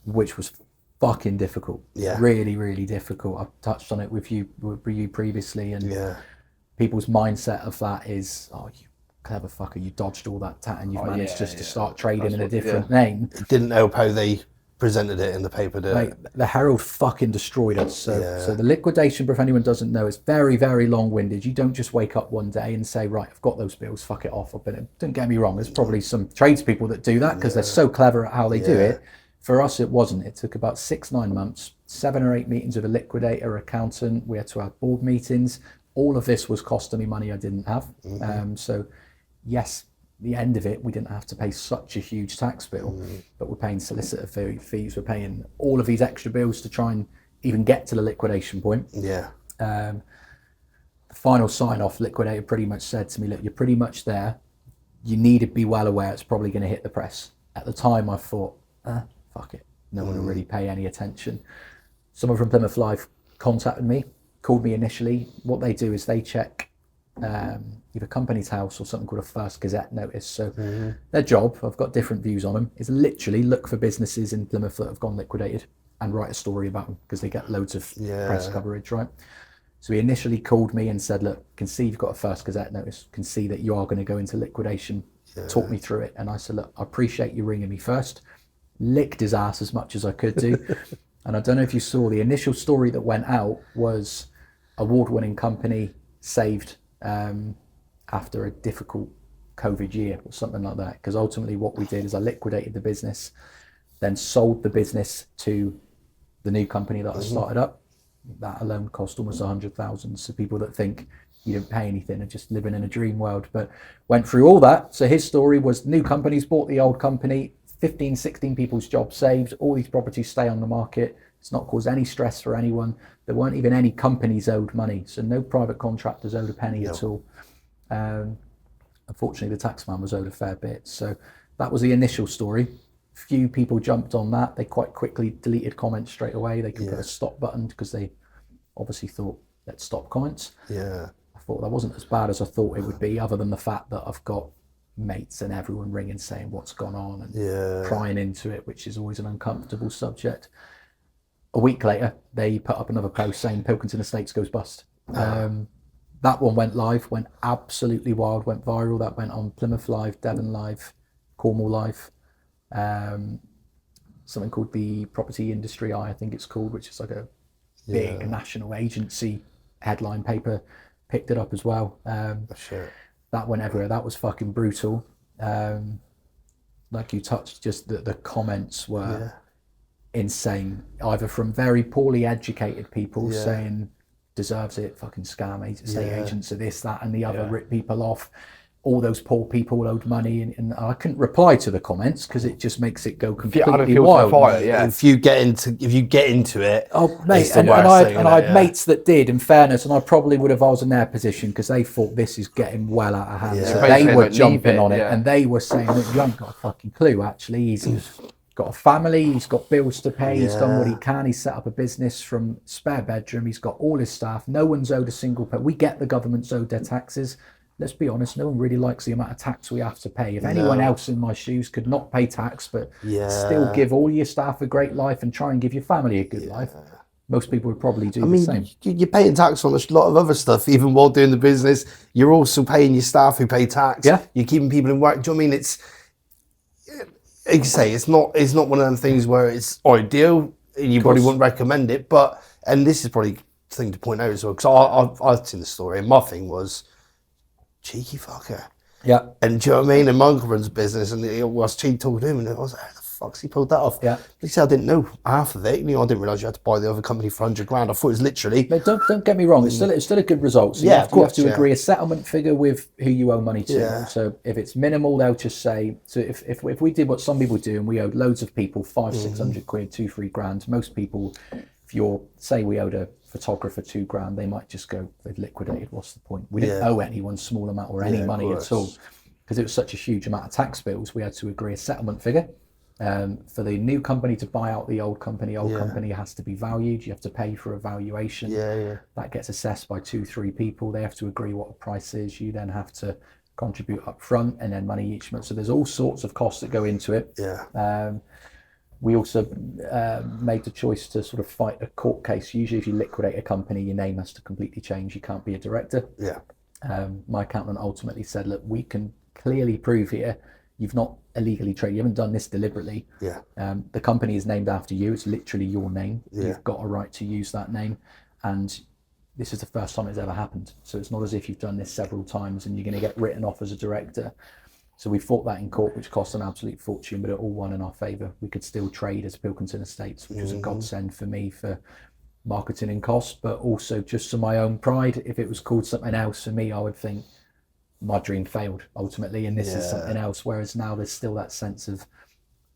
which was fucking difficult. Really, really difficult. I've touched on it with you previously, and people's mindset of that is, oh, you clever fucker, you dodged all that tat and you've managed to start trading in a different Yeah. name. It didn't help how they presented it in the paper, did Mate, it? the Herald fucking destroyed us. So the liquidation, if anyone doesn't know, is very, very long-winded. You don't just wake up one day and say, right, I've got those bills, fuck it off. Don't get me wrong, there's probably some tradespeople that do that because they're so clever at how they do it. For us, it wasn't. It took about 6-9 months, 7 or 8 meetings with a liquidator, accountant. We had to have board meetings. All of this was costing me money I didn't have. So yes, the end of it, we didn't have to pay such a huge tax bill, but we're paying solicitor fees, we're paying all of these extra bills to try and even get to the liquidation point. Yeah. The final sign-off, liquidator pretty much said to me, look, you're pretty much there. You need to be well aware it's probably going to hit the press. At the time, I thought, fuck it. No one will really pay any attention. Someone from Plymouth Life contacted me, called me initially. What they do is they check either Company's House or something called a First Gazette notice. So their job, I've got different views on them, is literally look for businesses in Plymouth that have gone liquidated and write a story about them because they get loads of press coverage, right? So he initially called me and said, look, can see you've got a First Gazette notice, can see that you are going to go into liquidation, talk me through it. And I said, look, I appreciate you ringing me first. Licked his ass as much as I could do. And I don't know if you saw, the initial story that went out was award-winning company saved after a difficult COVID year or something like that. Because ultimately what we did is I liquidated the business, then sold the business to the new company that I started up. That alone cost almost 100,000. So people that think you didn't pay anything are just living in a dream world, but went through all that. So his story was new companies bought the old company, 15, 16 people's jobs saved, all these properties stay on the market. It's not caused any stress for anyone. There weren't even any companies owed money. So no private contractors owed a penny at all. Unfortunately, the taxman was owed a fair bit. So that was the initial story. Few people jumped on that. They quite quickly deleted comments straight away. They could put a stop button because they obviously thought, let's stop comments. Yeah. I thought that wasn't as bad as I thought it would be, other than the fact that I've got mates and everyone ringing saying what's gone on and prying into it, which is always an uncomfortable subject. A week later, they put up another post saying Pilkington Estates goes bust. That one went live, went absolutely wild, went viral. That went on Plymouth Live, Devon Live, Cornwall Live, something called the Property Industry Eye, I think it's called, which is like a big national agency headline paper, picked it up as well. That went everywhere. That was fucking brutal. Like you touched, just the comments were insane, either from very poorly educated people saying deserves it, fucking scam estate agents are this, that and the other, rip people off, all those poor people owed money, and I couldn't reply to the comments because it just makes it go completely wild. If you get into it, oh mate, and I had mates that did, in fairness, and I probably would have, I was in their position, because they thought this is getting well out of hand. So they were jumping on it, and they were saying that you haven't got a fucking clue. Actually, he's got a family, he's got bills to pay, he's done what he can, he's set up a business from spare bedroom, he's got all his staff, no one's owed a single penny. We get the government's owed their taxes. Let's be honest, no one really likes the amount of tax we have to pay. If anyone else in my shoes could not pay tax, but still give all your staff a great life and try and give your family a good life, most people would probably do the same. You're paying tax on a lot of other stuff, even while doing the business. You're also paying your staff who pay tax. Yeah. You're keeping people in work. Do you know what I mean? It's, like you say, it's not one of them things where it's ideal. You probably wouldn't recommend it, but, and this is probably the thing to point out as well, because I've seen the story, and my thing was, cheeky fucker. Yeah. And do you know what I mean? And my uncle runs a business, and I was talking to him, and I was like, how the fuck's he pulled that off? Yeah. He said, I didn't know half of it. You know, I didn't realise you had to buy the other company for 100 grand. I thought it was literally. But don't get me wrong, it's still a good result. So you have to agree a settlement figure with who you owe money to. Yeah. So if it's minimal, they'll just say, so if we did what some people do, and we owed loads of people 500-600 quid, 2-3 grand, most people, if you're, say we owed a photographer 2 grand, they might just go, they've liquidated, what's the point? We didn't owe anyone small amount or any money at all, because it was such a huge amount of tax bills. We had to agree a settlement figure for the new company to buy out the old company. Company has to be valued. You have to pay for a valuation. That gets assessed by 2-3 people. They have to agree what the price is. You then have to contribute up front and then money each month. So there's all sorts of costs that go into it. We also made the choice to sort of fight a court case. Usually if you liquidate a company, your name has to completely change. You can't be a director. My accountant ultimately said, look, we can clearly prove here you've not illegally traded, you haven't done this deliberately. Yeah. The company is named after you, it's literally your name. Yeah. You've got a right to use that name, and this is the first time it's ever happened. So it's not as if you've done this several times and you're going to get written off as a director. So we fought that in court, which cost an absolute fortune, but it all won in our favour. We could still trade as Pilkington Estates, which was a godsend for me for marketing and costs, but also just for my own pride. If it was called something else, for me, I would think my dream failed ultimately, and this is something else. Whereas now there's still that sense of,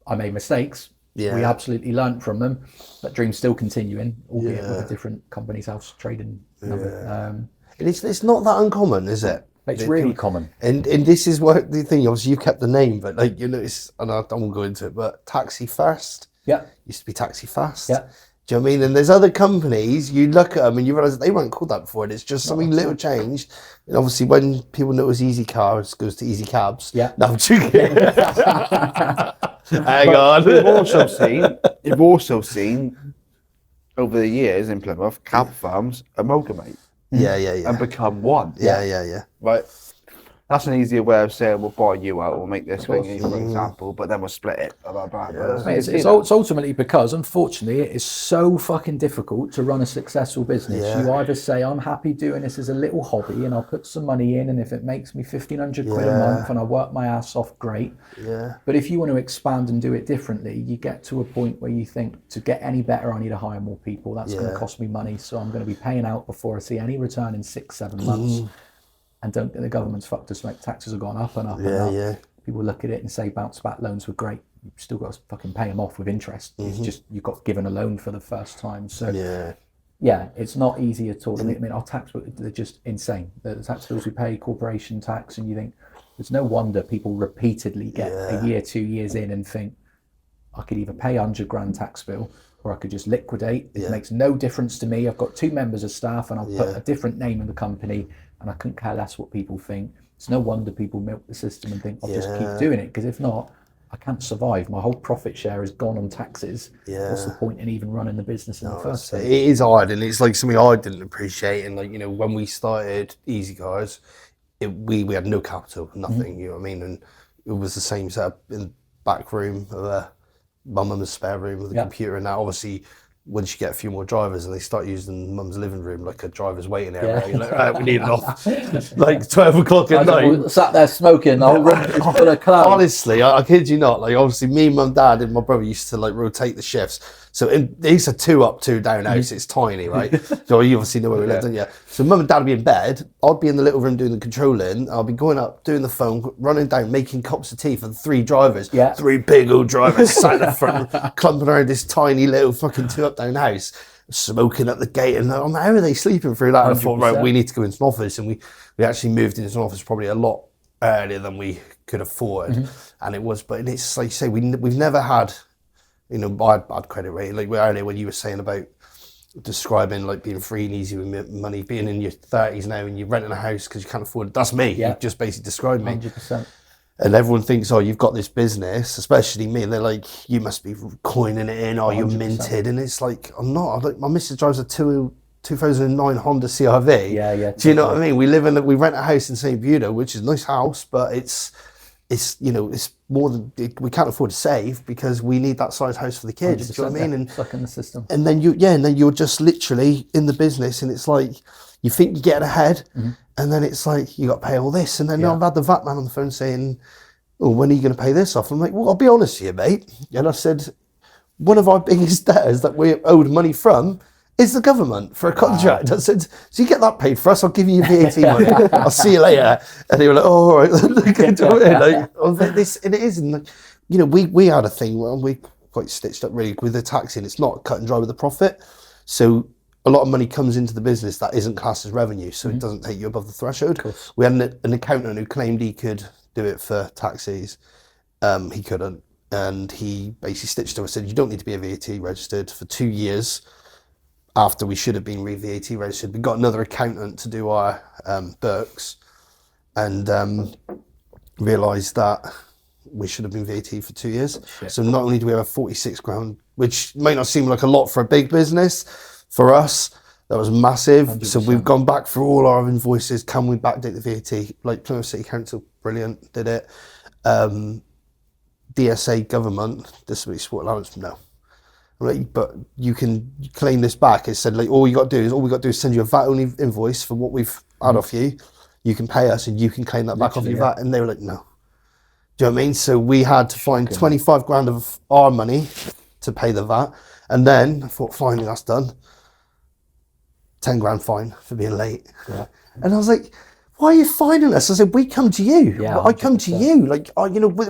I made mistakes. Yeah. We absolutely learned from them. That dream's still continuing, albeit with a different company's house trading number. And it's not that uncommon, is it? It's really common. And this is what the thing, obviously you've kept the name, but like, you know, it's, and I don't want to go into it, but Taxi First used to be Taxi Fast. Yeah. Do you know what I mean? And there's other companies, you look at them and you realise they weren't called that before, and it's just something little changed. And obviously when people know it's Easy Cars, it goes to Easy Cabs. Yeah. No, I'm joking. Hang on. You've also seen over the years in Plymouth, cab firms amalgamate and become one. Yeah. Right. That's an easier way of saying we'll buy you out, we'll make this thing, for example, but then we'll split it. It's ultimately because, unfortunately, it is so fucking difficult to run a successful business. You either say, I'm happy doing this as a little hobby and I'll put some money in, and if it makes me 1,500 quid a month and I work my ass off, great. But if you want to expand and do it differently, you get to a point where you think, to get any better, I need to hire more people. That's going to cost me money, so I'm going to be paying out before I see any return in 6-7 months. And don't get the government's fucked us, mate. Taxes have gone up and up and up. People look at it and say bounce back loans were great. You've still got to fucking pay them off with interest. It's just, you got given a loan for the first time. So it's not easy at all. I mean, our tax, they're just insane. The tax bills we pay, corporation tax, and you think, there's no wonder people repeatedly get a year, 2 years in and think, I could either pay 100 grand tax bill or I could just liquidate. It makes no difference to me. I've got 2 members of staff and I'll put a different name in the company, and I couldn't care less what people think. It's no wonder people milk the system and think, I'll just keep doing it, because if not, I can't survive. My whole profit share is gone on taxes. What's the point in even running the business in the first place? It is hard, and it's like something I didn't appreciate. And like, you know, when we started Easy Cars, we had no capital, nothing, you know what I mean? And it was the same setup in the back room of my mum's spare room with a computer, and that obviously, once you get a few more drivers and they start using mum's living room like a driver's waiting area, you're like, right, we need it off like 12 o'clock at night. Sat there smoking, the whole room full of clouds. Honestly, I kid you not. Like, obviously, me, mum, dad, and my brother used to like rotate the shifts. So it's a 2 up, 2 down house. It's tiny, right? So you obviously know where we live, don't you? So mum and dad would be in bed. I'd be in the little room doing the controlling. I'll be going up, doing the phone, running down, making cups of tea for the 3 drivers. 3 big old drivers sat in the front, clumping around this tiny little fucking 2 up, down house, smoking at the gate. And I'm like, how are they sleeping through that? And I thought, right, we need to go into an office. And we actually moved into an office probably a lot earlier than we could afford. And it was, but it's like you say, we've never had, you know, bad credit rating. Like earlier when you were saying about describing like being free and easy with money, being in your 30s now and you're renting a house because you can't afford it. That's me. You just basically described me. 100%. And everyone thinks, oh, you've got this business, especially me. And they're like, you must be coining it in, or you're 100%. minted. And it's like, I'm not. Like, my missus drives a 2009 Honda CR-V. Do you know what I mean? We rent a house in St. Buda, which is a nice house, but it's you know, it's more than, we can't afford to save because we need that size house for the kids. Do you know what I mean? And stuck in the system. And then you're just literally in the business, and it's like you think you're getting ahead, and then it's like you got to pay all this, and then I've had the VAT man on the phone saying, "Oh, when are you going to pay this off?" I'm like, "Well, I'll be honest with you, mate." And I said, one of our biggest debtors that we owed money from is the government for a contract. I said, so you get that paid for us, I'll give you your VAT money. I'll see you later. And they were like, oh, all right. And it is, and you know, we had a thing where we quite stitched up really with the taxing. It's not cut and dry with the profit. So a lot of money comes into the business that isn't classed as revenue, so it doesn't take you above the threshold. We had an accountant who claimed he could do it for taxis. He couldn't. And he basically stitched to us, said, you don't need to be a VAT registered for 2 years. After we should have been VAT registered, we got another accountant to do our books, and realised that we should have been VAT for 2 years. So not only do we have 46 grand, which may not seem like a lot for a big business, for us, That was massive. 100%. So we've gone back through all our invoices. Can we backdate the VAT? Like Plymouth City Council, brilliant, did it. DSA government, disability support allowance, no. Right, but you can claim this back. It said like all we got to do is send you a VAT only invoice for what we've had off you. You can pay us and you can claim that back off your VAT. And they were like, no. Do you know what I mean? So we had to find 25 grand of our money to pay the VAT. And then I thought, finally, that's done. 10 grand fine for being late. Yeah. And I was like, why are you fining us? I said, we come to you. Yeah, I come to you. Like,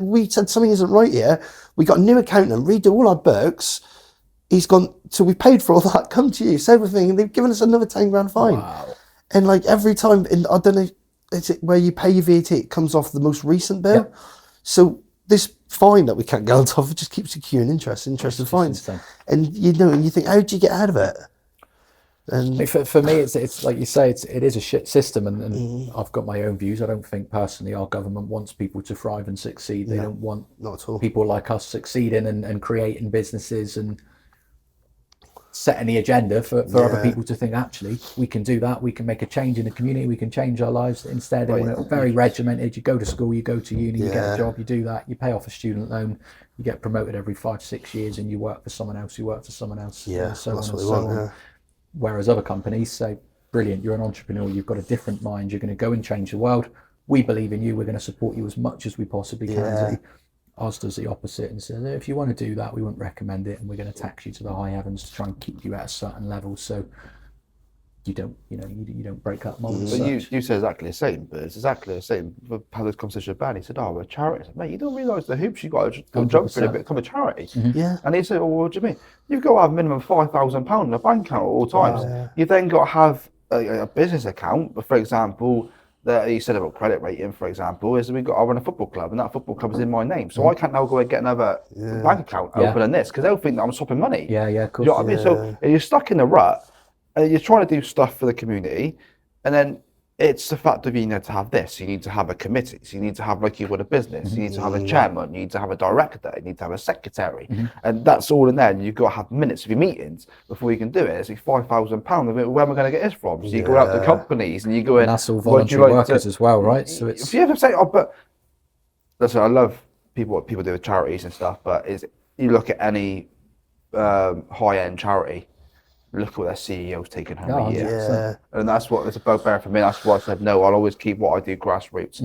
we said something isn't right here. We got a new accountant, redo all our books. He's gone, so we paid for all that, come to you, say everything, and they've given us another 10 grand fine. Wow. And like every time, I don't know, is it where you pay your VAT, it comes off the most recent bill? Yep. So this fine that we can't get on top of, it just keeps accruing interest and fines. Insane. And and you think, how do you get out of it? And For me, it's like you say, it is a shit system, and I've got my own views. I don't think personally our government wants people to thrive and succeed. They don't want not at all. people like us succeeding and creating businesses and setting the agenda for other people to think, actually, we can do that. We can make a change in the community. We can change our lives. Instead, they want it very regimented. You go to school, you go to uni, you get a job, you do that, you pay off a student loan, you get promoted every 5-6 years, and you work for someone else, Yeah, so on that's and what we so want, on. yeah. Whereas other companies say, brilliant, you're an entrepreneur, you've got a different mind, you're going to go and change the world. We believe in you, we're going to support you as much as we possibly can do. Ours does the opposite and says, if you want to do that, we wouldn't recommend it, and we're going to tax you to the high heavens to try and keep you at a certain level, so you don't break that mold. But you said exactly the same, but it's exactly the same. We've had this conversation with Ben. He said, oh, we're a charity. I said, mate, you don't realise the hoops you've got to go jump through to become a charity. Yeah. And he said, well, what do you mean? You've got to have minimum £5,000 in a bank account at all times. Yeah. You've then got to have a business account, but for example, that he said about credit rating, for example, is I run a football club, and that football club is in my name. So I can't now go and get another bank account open than this, because they'll think that I'm swapping money. Yeah, of course. You know what I mean? So you're stuck in a rut, and you're trying to do stuff for the community, and then it's the fact of you need to have this. You need to have a committee. So you need to have, like you would a business. You need to have a chairman. You need to have a director. You need to have a secretary, and that's all in there. And you've got to have minutes of your meetings before you can do it. It's like £5,000. Where am I going to get this from? So you go out to companies and you go in. And that's all voluntary workers as well, right? So it's you have to say, but listen, I love what people do with charities and stuff, but you look at any high-end charity. Look at what their CEO's taking home a year. And that's what it's a bugbear for me. That's why I said, no, I'll always keep what I do grassroots.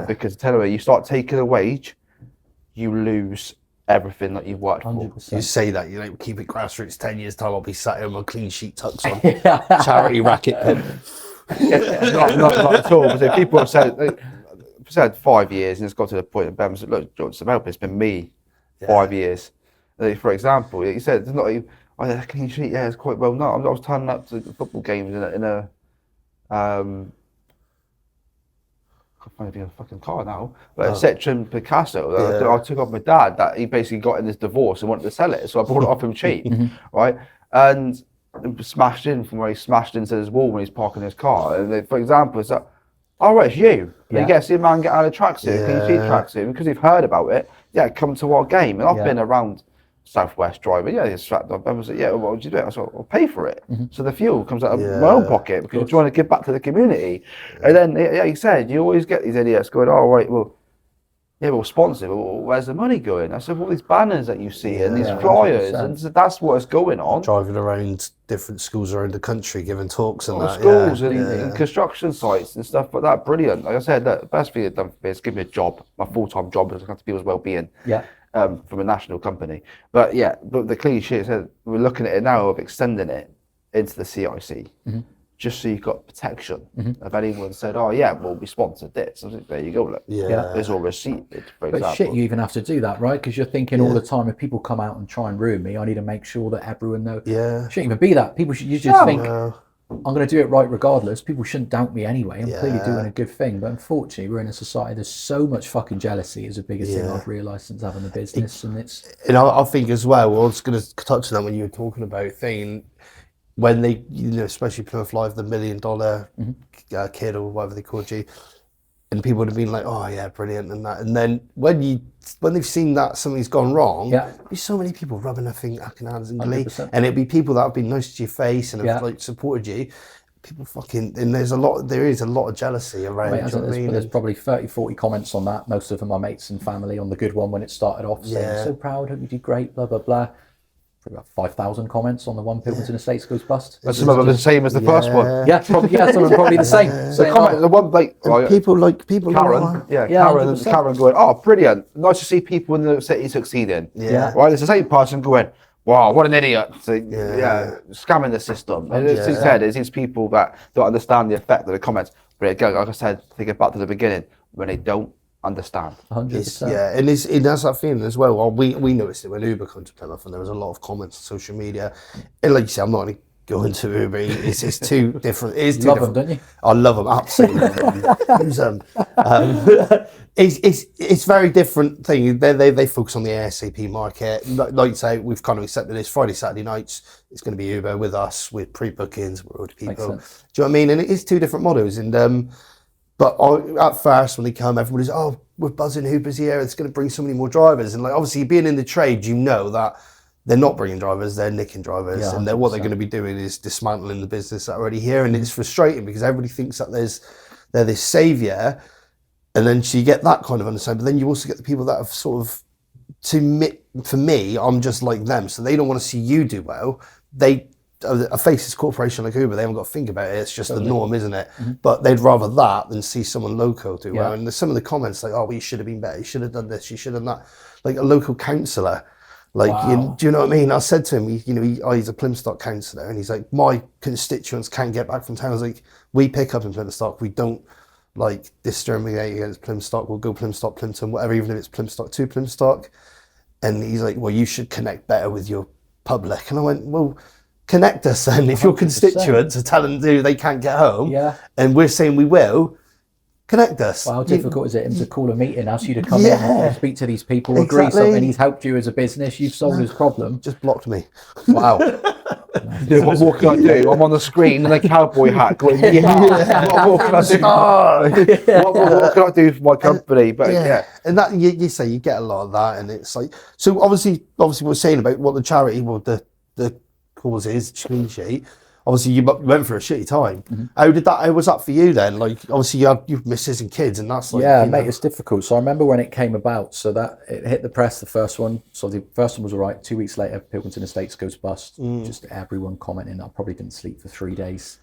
Because tell you, you start taking a wage, you lose everything that you've worked 100%. for. You say that, keep it grassroots, 10 years time, I'll be sat here with my clean sheet tucks on. Charity racket pin. not at all. Because people have said 5 years, and it's got to the point that Ben said, look, Jon, some help. It's been me 5 years. For example, he said, it's not even, a clean sheet, it's quite well known. I was turning up to football games in a I can't find a fucking car now, but a Citroen Picasso. I took off my dad that he basically got in this divorce and wanted to sell it, so I bought it off him cheap, right? And smashed in from where he smashed into his wall when he's parking his car. And for example, it's like, oh, right, it's you. And you get to see a man get out of tracksuit, clean sheet tracksuit, because you've heard about it. Come to our game, and I've been around Southwest driving, it's strapped up. I was like, what would you do? I said, I'll pay for it. So the fuel comes out of my own pocket because you're trying to give back to the community. And then, he said, you always get these idiots going, oh, right, we'll sponsor, well, where's the money going? I said, all these banners that you see and these flyers, 100%. And so that's what's going on. Driving around different schools around the country, giving talks and that. Schools and construction sites and stuff like that, brilliant. Like I said, the best thing they've done for me is give me a job, my full-time job, is looking after people's well-being. From a national company. But the clean sheet said we're looking at it now of extending it into the CIC, just so you've got protection. If anyone said, oh well, we sponsored this, I was like, there you go, look. It's all receipted, for example. But shit, you even have to do that, right? Because you're thinking all the time, if people come out and try and ruin me, I need to make sure that everyone knows. Shouldn't even be that. People should, you just think, I'm going to do it right regardless. People shouldn't doubt me anyway. I'm clearly doing a good thing. But unfortunately, we're in a society, there's so much fucking jealousy is the biggest thing I've realised since having the business. And I think as well, I was going to touch on that when you were talking about thing, when they, especially Plymouth Live, the $1 million kid or whatever they called you, and people would have been like, oh yeah, brilliant and that. And then when they've seen that something's gone wrong, there'd be so many people rubbing their fucking hands in glee. 100%. And it'd be people that have been nice to your face and have like supported you. People fucking, and there is a lot of jealousy around. Mate, there's probably 30, 40 comments on that. Most of them are mates and family on the good one when it started off, saying, so proud, hope you did great, blah, blah, blah. Probably about 5,000 comments on the one Pilkington Estates goes bust. That's some of them the same as the first one. Yeah, some of them probably the same. The comment, the one like people Karen, Karen going, oh, brilliant, nice to see people in the city succeeding. Yeah. Right, it's the same person going, wow, what an idiot. So, scamming the system. And as you said, it's these people that don't understand the effect of the comments. But again, like I said, thinking back to the beginning, when they don't understand. 100%. And it has that feeling as well. We noticed it when Uber came to Plymouth, and there was a lot of comments on social media. And like you said, I'm not going to go into Uber. It's too different. It is too love different. them, don't you? I love them, absolutely. It's very different thing. They focus on the ASAP market. Like you say, we've kind of accepted this. Friday, Saturday nights, it's going to be Uber with us, with pre-bookings, with older people. Do you know what I mean? And it is two different models. And but at first, when they come, everybody's, oh, we're buzzing, Uber's here, it's going to bring so many more drivers. And like, obviously, being in the trade, you know that they're not bringing drivers, they're nicking drivers. Yeah, and what they're going to be doing is dismantling the business that are already here. And it's frustrating because everybody thinks that they're this saviour. And then so you get that kind of understanding. But then you also get the people that have sort of, for me, I'm just like them. So they don't want to see you do well. A faceless corporation like Uber, they haven't got to think about it. It's just the norm, isn't it? Mm-hmm. But they'd rather that than see someone local do well. And there's some of the comments like, oh, well, you should have been better. You should have done this. You should have done that. Like a local councillor. Like, do you know what I mean? I said to him, he's a Plymstock councillor, and he's like, my constituents can't get back from town. I was like, we pick up in Plymstock. We don't like discriminate against Plymstock. We'll go Plymstock, Plimpton, whatever, even if it's Plymstock to Plymstock. And he's like, well, you should connect better with your public. And I went, well, connect us then. If your constituents are telling you they can't get home, and we're saying we will, connect us. Well, how difficult is it to call a meeting, ask you to come in and speak to these people, agree something, he's helped you as a business, you've solved his problem. Just blocked me. Wow. What more can I do? I'm on the screen in a cowboy hat going, what more can I do? What can I do for my company? But and that you say you get a lot of that, and it's like, so obviously we're saying about what the charity, the cause is, Clean Sheet. Obviously, you went for a shitty time. Mm-hmm. How was that for you then? Like, obviously, you had your missus and kids, and that's like... Yeah, mate, it's difficult. So I remember when it came about, so that it hit the press, the first one. So the first one was all right. 2 weeks later, Pilkington Estates goes bust. Just everyone commenting. I probably didn't sleep for 3 days.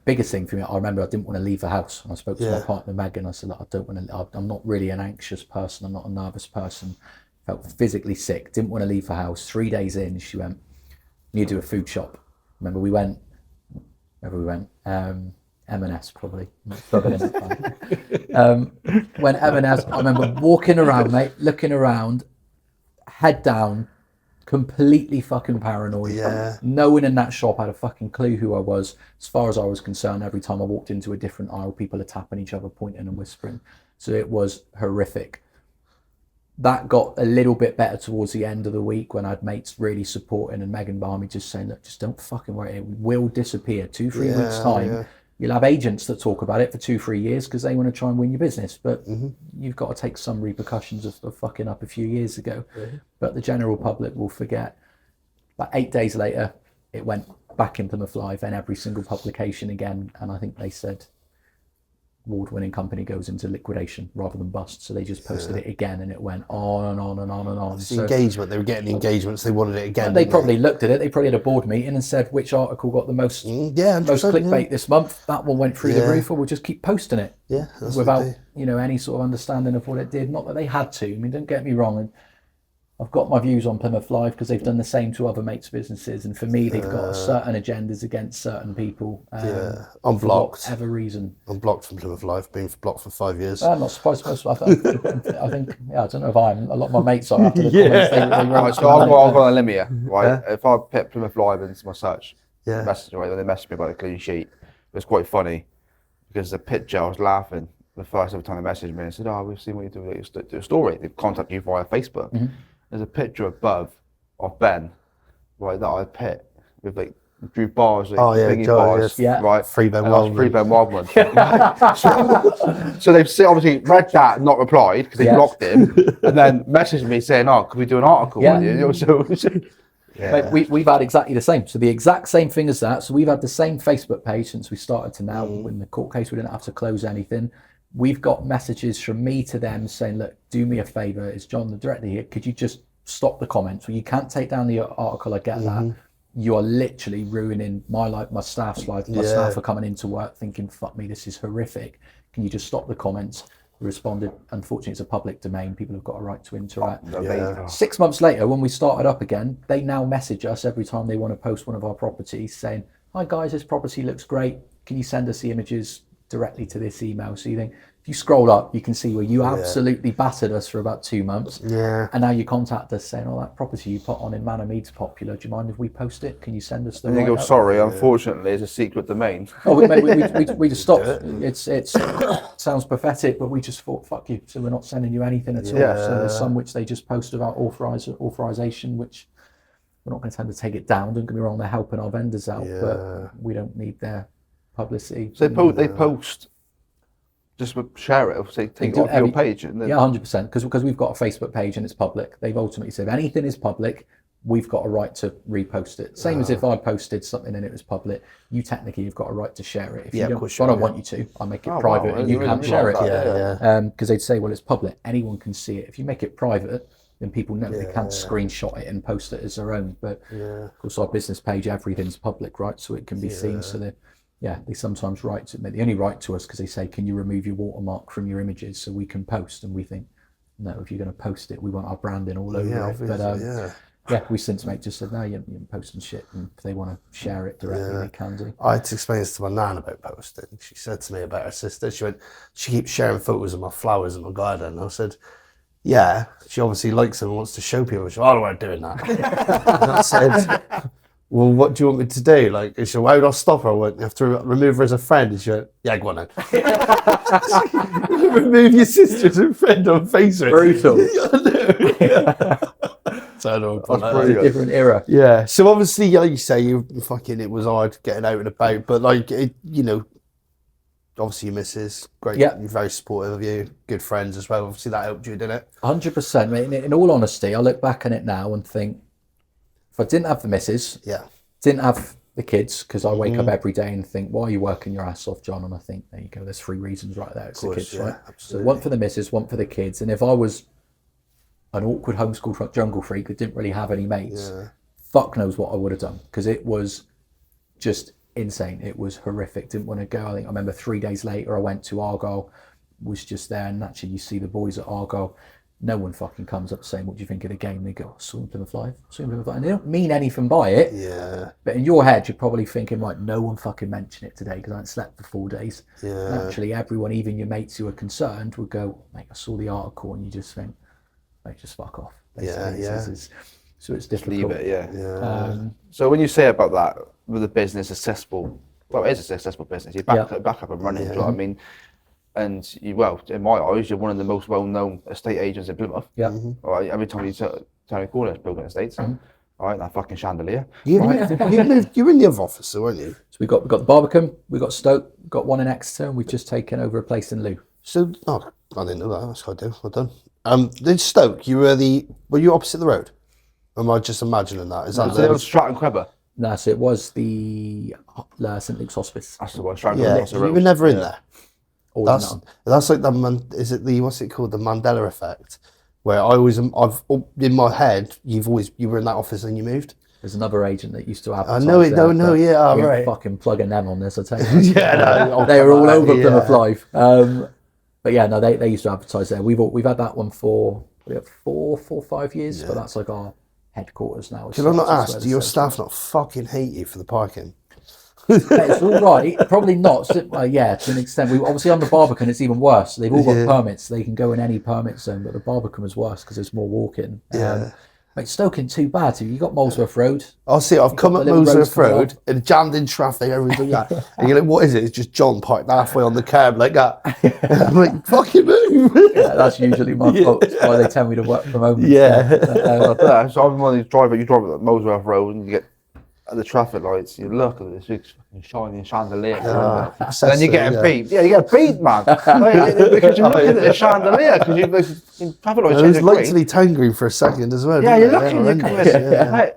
Biggest thing for me, I remember I didn't want to leave the house. I spoke to my partner, Megan. I said, look, I don't want to... I'm not really an anxious person. I'm not a nervous person. Felt physically sick. Didn't want to leave the house. 3 days in, she went, you do a food shop. Remember, we went... M&S probably. When M&S, I remember walking around, mate, looking around, head down, completely fucking paranoid. Yeah. No one in that shop had a fucking clue who I was. As far as I was concerned, every time I walked into a different aisle, people are tapping each other, pointing and whispering. So it was horrific. That got a little bit better towards the end of the week when I had mates really supporting and Megan behind me just saying, look, just don't fucking worry, it will disappear. 2-3 weeks time. Yeah. You'll have agents that talk about it for 2-3 years because they want to try and win your business. But you've got to take some repercussions of fucking up a few years ago. But the general public will forget. About 8 days later, it went back in Plymouth Live and every single publication again. And I think they said, award-winning company goes into liquidation rather than bust, so they just posted it again, and it went on and on and on and on. It's the engagement, they were getting the engagements, they wanted it again. They probably looked at it, they probably had a board meeting and said, which article got the most clickbait this month? That one went through the roof, or we'll just keep posting it without any sort of understanding of what it did. Not that they had to. I mean, don't get me wrong, and I've got my views on Plymouth Live because they've done the same to other mates' businesses, and for me, they've got certain agendas against certain people. I'm blocked. For whatever reason. I'm blocked from Plymouth Live, been blocked for 5 years. I'm not surprised. I think, I don't know if I'm. A lot of my mates are after the comments. They right, so I've got a limit here, right? If I put Plymouth Live into my search, message, right, they messaged me about the clean sheet. It was quite funny because the picture, I was laughing the first ever time they messaged me and said, oh, we've seen what you do with your story. They contact you via Facebook. There's a picture above of Ben, right, that I put with like drew bars. Oh, yeah, thingy Joe, bars, yeah. right? Free Ben And I was Wildman. Free Ben Wildman. So they've obviously read that and not replied because they Yeah. blocked him, and then messaged me saying, "Oh, could we do an article Yeah. with you?" So, Yeah. Mate, we've had exactly the same. So the exact same thing as that. So we've had the same Facebook page since we started to now. In the court case, we didn't have to close anything. We've got messages from me to them saying, look, do me a favour. It's John the director here. Could you just stop the comments? Well, you can't take down the article. I get that. You are literally ruining my life, my staff's life. My staff are coming into work thinking, fuck me, this is horrific. Can you just stop the comments? We responded, unfortunately, it's a public domain. People have got a right to interact. 6 months later, when we started up again, they now message us every time they want to post one of our properties saying, hi guys, this property looks great. Can you send us the images directly to this email? So you think, if you scroll up, you can see where you absolutely battered us for about 2 months. Yeah. And now you contact us saying, oh, that property you put on in Manor Mead's popular. Do you mind if we post it? Can you send us the and you go, write-up?" "Sorry, unfortunately, it's a secret domain." Oh, we just stopped. It sounds pathetic, but we just thought, fuck you. So we're not sending you anything at all. So there's some which they just post about authorization, which we're not going to tend to take it down. Don't get me wrong, they're helping our vendors out, but we don't need their publicity. So they post, just share it, say take it off your page. And then, Yeah, 100%. Because we've got a Facebook page and it's public. They've ultimately said if anything is public, we've got a right to repost it. Same as if I posted something and it was public, you technically have got a right to share it. If you don't, I don't want you to, I'll make it private and you can't share it. Because they'd say, well, it's public. Anyone can see it. If you make it private, then people know they can't screenshot it and post it as their own. But of course, our business page, everything's public, right? So it can be seen. So they sometimes write to they only write to us because they say, can you remove your watermark from your images so we can post? And we think, no, if you're going to post it, we want our branding all over it. But we since just said, no, you're posting shit, and if they want to share it directly, they can do. I had to explain this to my nan about posting. She said to me about her sister, she went, she keeps sharing photos of my flowers in my garden. And I said, yeah, she obviously likes them and wants to show people. She went, I don't want doing that. And I said, well, what do you want me to do? Like, she said, why would I stop her? I went, you have to remove her as a friend. And she went, yeah, go on then. Remove your sister as a friend on Facebook. Brutal. So I don't It's a different era. Yeah. So obviously, like you say, it was hard getting out and about, but like, obviously your missus, great, you're very supportive of you, good friends as well. Obviously that helped you, didn't it? 100%. Mate. In all honesty, I look back on it now and think, if I didn't have the missus, didn't have the kids, because I wake up every day and think, why are you working your ass off, John? And I think, there you go, there's 3 reasons right there. It's the kids, right? Absolutely. So one for the missus, one for the kids. And if I was an awkward homeschool jungle freak that didn't really have any mates, fuck knows what I would have done, because it was just insane. It was horrific. Didn't want to go. I remember 3 days later I went to Argyle, was just there, and naturally you see the boys at Argyle, no one fucking comes up saying, what do you think of the game? They go, swim Plymouth Live, and they don't mean anything by it, but in your head you're probably thinking, like, no one fucking mention it today because I haven't slept for 4 days. Naturally everyone, even your mates who are concerned, would go, mate, I saw the article, and you just think, mate, just fuck off. So it's difficult. Leave it, so when you say about that, with the business accessible, well, it is a successful business. You're back up and running, you know what I mean? And in my eyes, you're one of the most well-known estate agents in Plymouth. All right, every time you turn a corner, it's Pilkington Estates. All right, that fucking chandelier. You moved, you were in the other office, weren't you? So we got the Barbican, we got Stoke, got one in Exeter, and we've just taken over a place in Lou. So, I didn't know that. That's what I do. Well done. Then Stoke, were you opposite the road? Or am I just imagining that? Is that it was Stratton Cribber? No, so it was the St Luke's Hospice. That's the one. Stratton Cribber. Yeah, you were never in there. That's like is it what's it called, the Mandela effect, where I've in my head, you were in that office and you moved. There's another agent that used to advertise. I know it. No, yeah, we right. Fucking plugging them on this, I tell you. They were all over Plymouth Live. But yeah, no, they used to advertise there. We've had that one for 5 years, but that's like our headquarters now. Can I not ask, do your staff not fucking hate you for the parking? It's all right, probably not. To an extent. We obviously on the Barbican, it's even worse. They've all got permits; they can go in any permit zone. But the Barbican was worse because there's more walking. Mate, Stoke ain't too bad. You got Molesworth Road. I'll see. I've come up Molesworth Road and jammed in traffic, everything like that. And you're like, what is it? It's just John parked halfway on the curb like that. I'm like, fucking move. That's usually my fault. That's why they tell me to work from home. So I'm one of these drivers. You drive at Molesworth Road and you get at the traffic lights, you look at this big fucking shining chandelier, and then obsessive, you're getting yeah. beat. Yeah, you get beat, man. Because you're looking at the chandelier, because traffic lights It change was to like green. to be time green for a second as well. Yeah, didn't you're it? looking, you're horrendous, coming. yeah. Hey,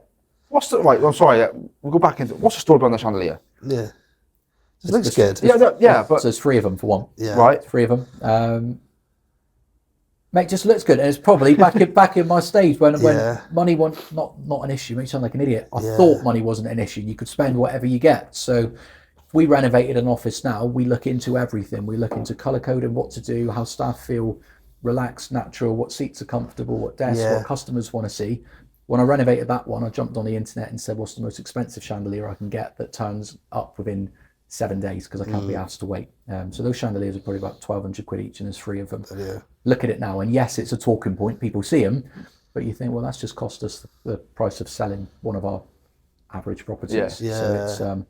what's the right? I'm sorry. We'll go back into what's the story behind the chandelier? Yeah. It looks good. Yeah, but So there's 3 of them for one. Yeah. right. 3 of them. Mate, just looks good, and it's probably back in my stage when money was not an issue. Makes me sound like an idiot. I thought money wasn't an issue. You could spend whatever you get. So if we renovated an office now, we look into everything. We look into colour coding, what to do, how staff feel relaxed, natural, what seats are comfortable, what desks, what customers want to see. When I renovated that one, I jumped on the internet and said, what's the most expensive chandelier I can get that turns up within 7 days, because I can't be asked to wait. So those chandeliers are probably about 1,200 quid each, and there's 3 of them. Yeah. Look at it now, and yes, it's a talking point. People see them, but you think, well, that's just cost us the price of selling one of our average properties. Yeah. So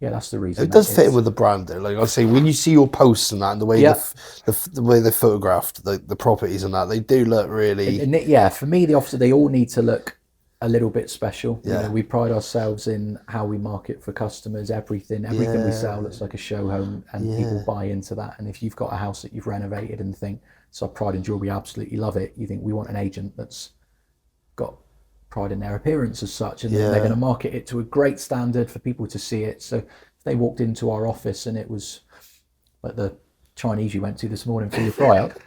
it's that's the reason. It does fit in with the brand, though. Like I say, when you see your posts and that, and the way the way they photographed the properties and that, they do look really. And for me, the officer, they all need to look a little bit special. Yeah. You know, we pride ourselves in how we market for customers. Everything we sell looks like a show home, and people buy into that. And if you've got a house that you've renovated and think, so pride and joy, we absolutely love it, you think we want an agent that's got pride in their appearance as such, and they're going to market it to a great standard for people to see it. So if they walked into our office and it was like the Chinese you went to this morning for your fry-up,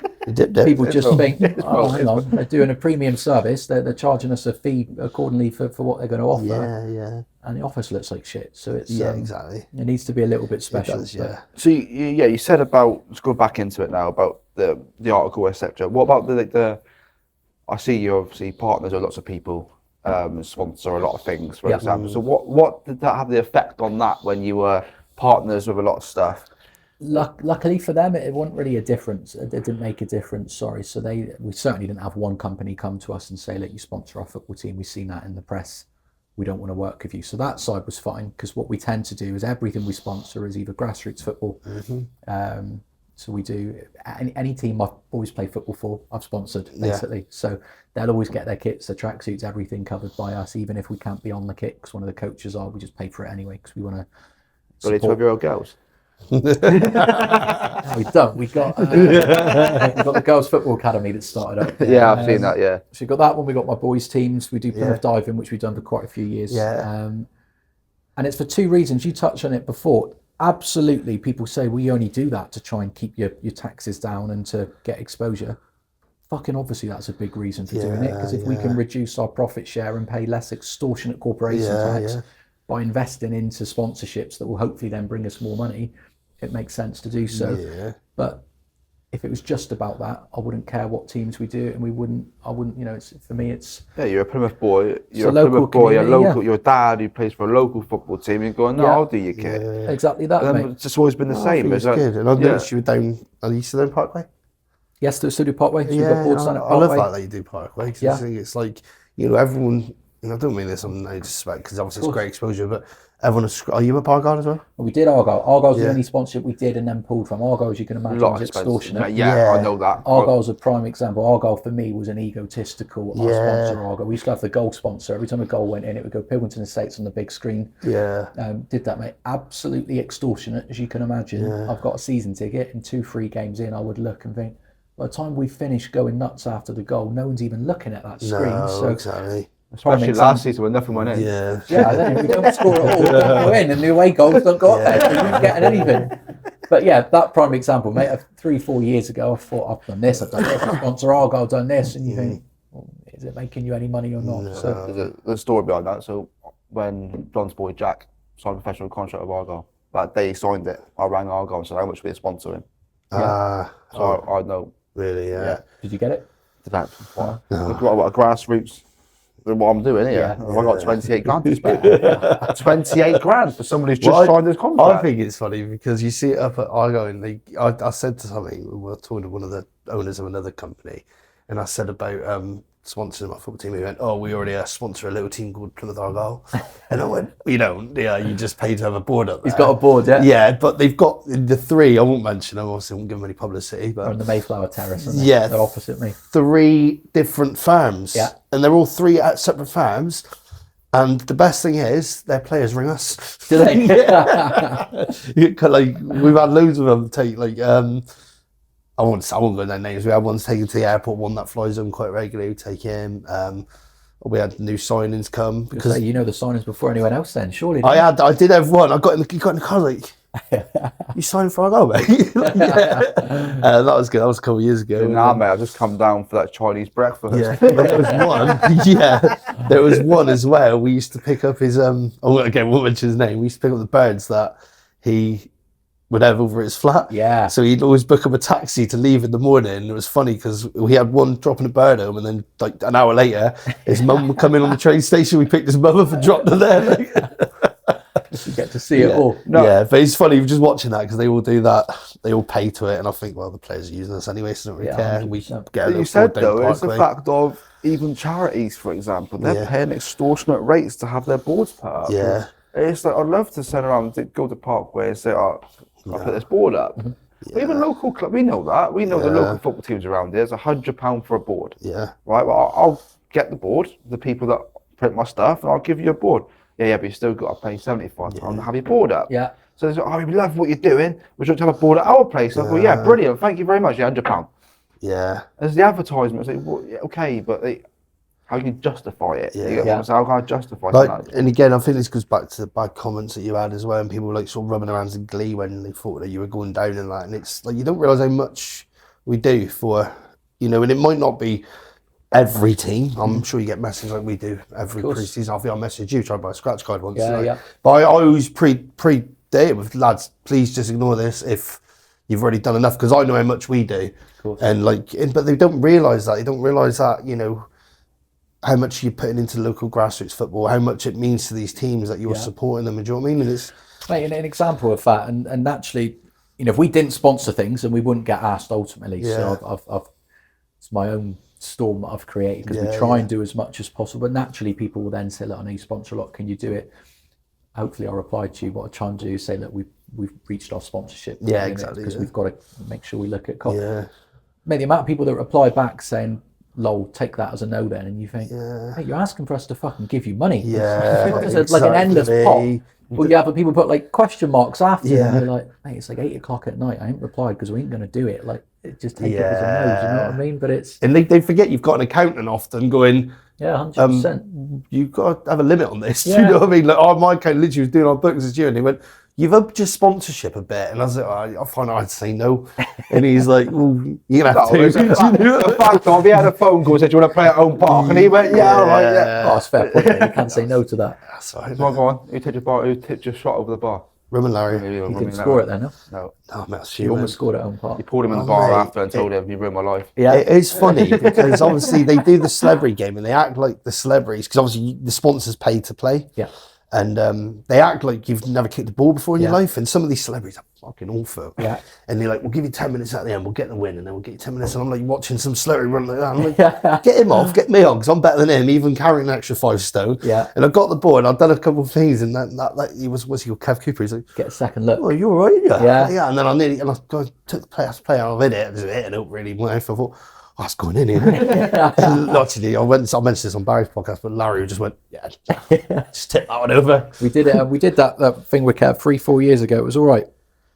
people just think, oh, hang on, they're doing a premium service, they're charging us a fee accordingly for what they're going to offer. And the office looks like shit, so it's exactly. It needs to be a little bit special. It does, So you said about, let's go back into it now, about the article, etc. What about the I see you obviously partners with lots of people, sponsor a lot of things, for example. So what did that have the effect on that when you were partners with a lot of stuff? Luckily for them, it wasn't really a difference. It didn't make a difference. Sorry. So we certainly didn't have one company come to us and say, "Look, you sponsor our football team. We've seen that in the press. We don't want to work with you." So that side was fine, because what we tend to do is everything we sponsor is either grassroots football. So we do any team I've always played football for, I've sponsored basically. So they'll always get their kits, their tracksuits, everything covered by us, even if we can't be on the kit, because one of the coaches are. We just pay for it anyway, because we want to. Got any 12-year-old girls? No, we don't. We've got the girls' football academy that started up. Yeah, I've seen that. Yeah. So we've got that one. We've got my boys' teams. We do Plymouth diving, which we've done for quite a few years. And it's for 2 reasons. You touched on it before. Absolutely, people say we only do that to try and keep your taxes down and to get exposure. Fucking obviously, that's a big reason for doing it, because if we can reduce our profit share and pay less extortionate corporation tax by investing into sponsorships that will hopefully then bring us more money, it makes sense to do so. But if it was just about that, I wouldn't care what teams we do, and I wouldn't, you know, for me, it's... Yeah, you're a Plymouth boy, your dad who plays for a local football team, you're going, no, I'll do your kit. Exactly that, And mate. it's just always been the same. It's good. And I noticed you were down, are you still down Parkway? Yes, still do Parkway. So we've got boards down at Parkway. I love that you do Parkway, because I think it's like, you know, everyone, and I don't mean this on no disrespect, because obviously it's great exposure, but everyone are you a Parguard as well? We did Argyle. Argyle's the only sponsorship we did and then pulled from. Argyle, as you can imagine, was extortionate. Yeah, I know that. Argyle's a prime example. Argyle for me was an egotistical sponsor. Argyle. We used to have the goal sponsor. Every time a goal went in, it would go Pilkington Estates on the big screen. Did that, mate. Absolutely extortionate, as you can imagine. I've got a season ticket, and 2-3 games in, I would look and think, by the time we finish going nuts after the goal, no one's even looking at that screen. No, exactly. Especially last season when nothing went in. If we don't score at all, don't go in, and the away goals don't go up there, so you're not getting anything. But yeah, that prime example, mate. 3-4 years ago, I thought, I've done this, I sponsor Argyle, done this, and you think, well, is it making you any money or not? No. So There's a story behind that. So when John's boy Jack signed a professional contract with Argyle, that day he signed it, I rang Argyle and said, how much will you sponsor him? So I know. Really, Did you get it? That's what a grassroots. What I'm doing here. I got 28 grand to spend. 28 grand for somebody who's just signed this contract. I think it's funny because you see it up at Argo, and I said to something, we were talking to one of the owners of another company, and I said about sponsoring my football team. He went, "Oh, we already sponsor a little team called Plymouth Argyle," and I went, "You don't, you just pay to have a board up there." He's got a board, yeah. Yeah, but they've got the 3. I won't mention them. Obviously, I won't give them any publicity. But on the Mayflower Terrace, aren't they? Yeah, they're opposite me. 3 different farms. Yeah, and they're all 3 separate farms. And the best thing is, their players ring us. Do they? Like, we've had loads of them take, like, I won't go into their names. We had ones taken to the airport, one that flies home quite regularly, we take him. We had new signings come. Because you know the signings before anyone else then, surely. I did have one. I got in the car, like, you signed for our goal, mate? Like, yeah. That was good. That was a couple of years ago. Nah, mate, I've just come down for that Chinese breakfast. Yeah, there was one. Yeah, there was one as well. We used to pick up his again, we'll mention his name. We used to pick up the birds that he would have over his flat. Yeah. So he'd always book up a taxi to leave in the morning. It was funny because we had one dropping a bird home, and then like an hour later, his mum would come in on the train station. We picked his mum up and dropped her there. Like, you get to see it all. No. Yeah, but it's funny just watching that because they all do that. They all pay to it, and I think, well, the players are using us anyway, so they don't really care. 100%. We get a But little you said Ford Down though, it's the Parkway. fact of even charities, for example, they're paying extortionate rates to have their boards put up. Yeah. It's like, I'd love to send around, go to Parkway and say, I'll put this board up. But even local club, we know that. We know the local football teams around here, it's £100 for a board. Yeah. Right, well, I'll get the board, the people that print my stuff, and I'll give you a board. Yeah, but you still got to pay £75 to have your board up. Yeah. So they say, oh, we love what you're doing. Would you like to have a board at our place? I go, yeah, brilliant. Thank you very much. Yeah, £100. Yeah. There's the advertisement. It's like, well, yeah, okay, but how can you justify it? Yeah. You get what I'm saying? How can I justify Like, that? and again, I think this goes back to the bad comments that you had as well, and people were like sort of rubbing around in glee when they thought that you were going down and that. And it's like, you don't realise how much we do for, and it might not be every team. I'm sure you get messages like we do every pre-season. I think I messaged you, tried to buy a scratch card once. Yeah. But I always pre-date it with lads, please just ignore this if you've already done enough, because I know how much we do. And but they don't realise that. They don't realise that, how much you're putting into local grassroots football, how much it means to these teams that you're supporting them. Do you know what I mean? And it's... Mate, an example of that, and naturally, if we didn't sponsor things, then we wouldn't get asked ultimately. Yeah. So I've it's my own storm that I've created, because we try and do as much as possible. But naturally, people will then say, look, I know you sponsor a lot, can you do it? Hopefully I'll reply to you. What I try and do is say, look, we've reached our sponsorship. Yeah, exactly. Because we've got to make sure we look at cost. Yeah. Mate, the amount of people that reply back saying, lol, take that as a no then, and you think, hey, you're asking for us to fucking give you money. Yeah, it's like an endless pot. But yeah, but people put like question marks after, and you're like, mate, it's like 8 o'clock at night. I ain't replied because we ain't gonna do it. Like, just take it as a no. Do you know what I mean? But it's and they forget you've got an accountant often going. Yeah, 100%. You've got to have a limit on this. Do you know what I mean? Like, my accountant literally was doing our books this year, and he went, "You've upped your sponsorship a bit," and I was like, "I find I'd say no," and he's like, "Well, you're gonna have to." The fact of, he had a phone call, said, "Do you want to play at home park?" And he went, "Yeah, all right, yeah." Oh, it's fair point. You can't say no to that. That's all right. Well, go on. Who tipped your shot over the bar? Rum and Larry. He didn't score it then, no? No. Oh, mate, He almost scored at home park. He pulled him in the bar mate, after and told him, "You ruined my life." Yeah. It is funny because obviously they do the celebrity game and they act like the celebrities, because obviously the sponsors pay to play. Yeah. And they act like you've never kicked a ball before in your life. And some of these celebrities are fucking awful. Yeah. And they're like, we'll give you 10 minutes at the end, we'll get the win, and then we'll get you 10 minutes. And I'm like watching some celebrity run like that. I'm like, get him off, get me on, because I'm better than him, even carrying an extra 5 stone. Yeah. And I got the ball and I've done a couple of things, and that he was, what's he called, Kev Cooper? He's like, Get a second look. oh, you're all right, yeah. Yeah. And then I took the play out of it, and it don't really move. I thought, oh, it's going in here. And actually, I mentioned this on Barry's podcast, but Larry just went, yeah, just tip that one over. We did it. We did that thing with Kev 3-4 years ago. It was all right.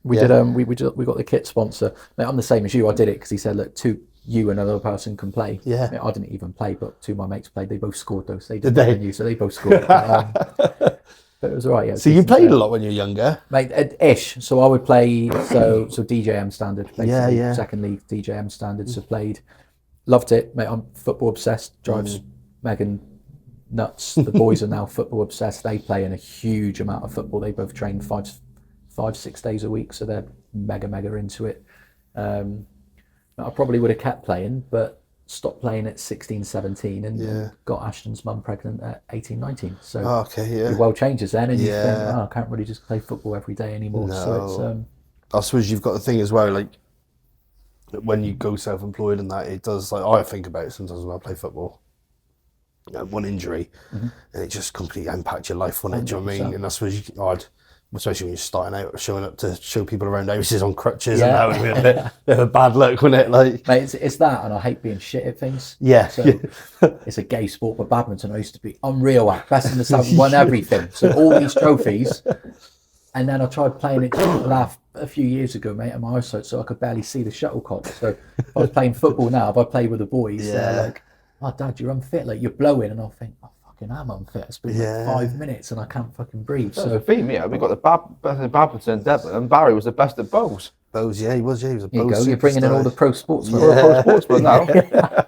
We did. We got the kit sponsor. Mate, I'm the same as you. I did it because he said, look, you and another person can play. Yeah. Mate, I didn't even play, but 2 of my mates played. They both scored though. So they Did they? You, so they both scored. But it was all right. Yeah. So you played a lot when you were younger? Mate, ish. So I would play. So DJM standard. Basically, Yeah. Second league DJM standard. So played. Loved it, mate. I'm football obsessed. Drives Megan nuts. The boys are now football obsessed. They play in a huge amount of football. They both train 5-6 days a week, so they're mega into it. I probably would have kept playing, but stopped playing at 16, 17 and got Ashton's mum pregnant at 18, 19. So your world changes then, and you think, I can't really just play football every day anymore. No. So it's I suppose you've got the thing as well, like when you go self-employed and that, it does, like, I think about it sometimes when I play football. One injury and it just completely impacts your life on it. Do you know what I mean? And I suppose especially when you're starting out, showing up to show people around houses on crutches, and that would be a bit of a bad look, wouldn't it? Like, mate, it's that, and I hate being shit at things. Yeah. So it's a gay sport, but badminton I used to be unreal at, best in the south, won everything. So all these trophies, and then I tried playing it a few years ago, mate, and my eyesight, so I could barely see the shuttlecock. So if I was playing football now, if I play with the boys, they're like, "Oh, Dad, you're unfit. Like you're blowing," and I'll think, "I fucking am unfit. It's been like 5 minutes and I can't fucking breathe." So the theme, yeah, we got the best in badminton in Devon, and Barry was the best at bowls. Bows, yeah, he was a Here you bows go. You're bringing in all the pro sportsmen. We're a pro sportsman now.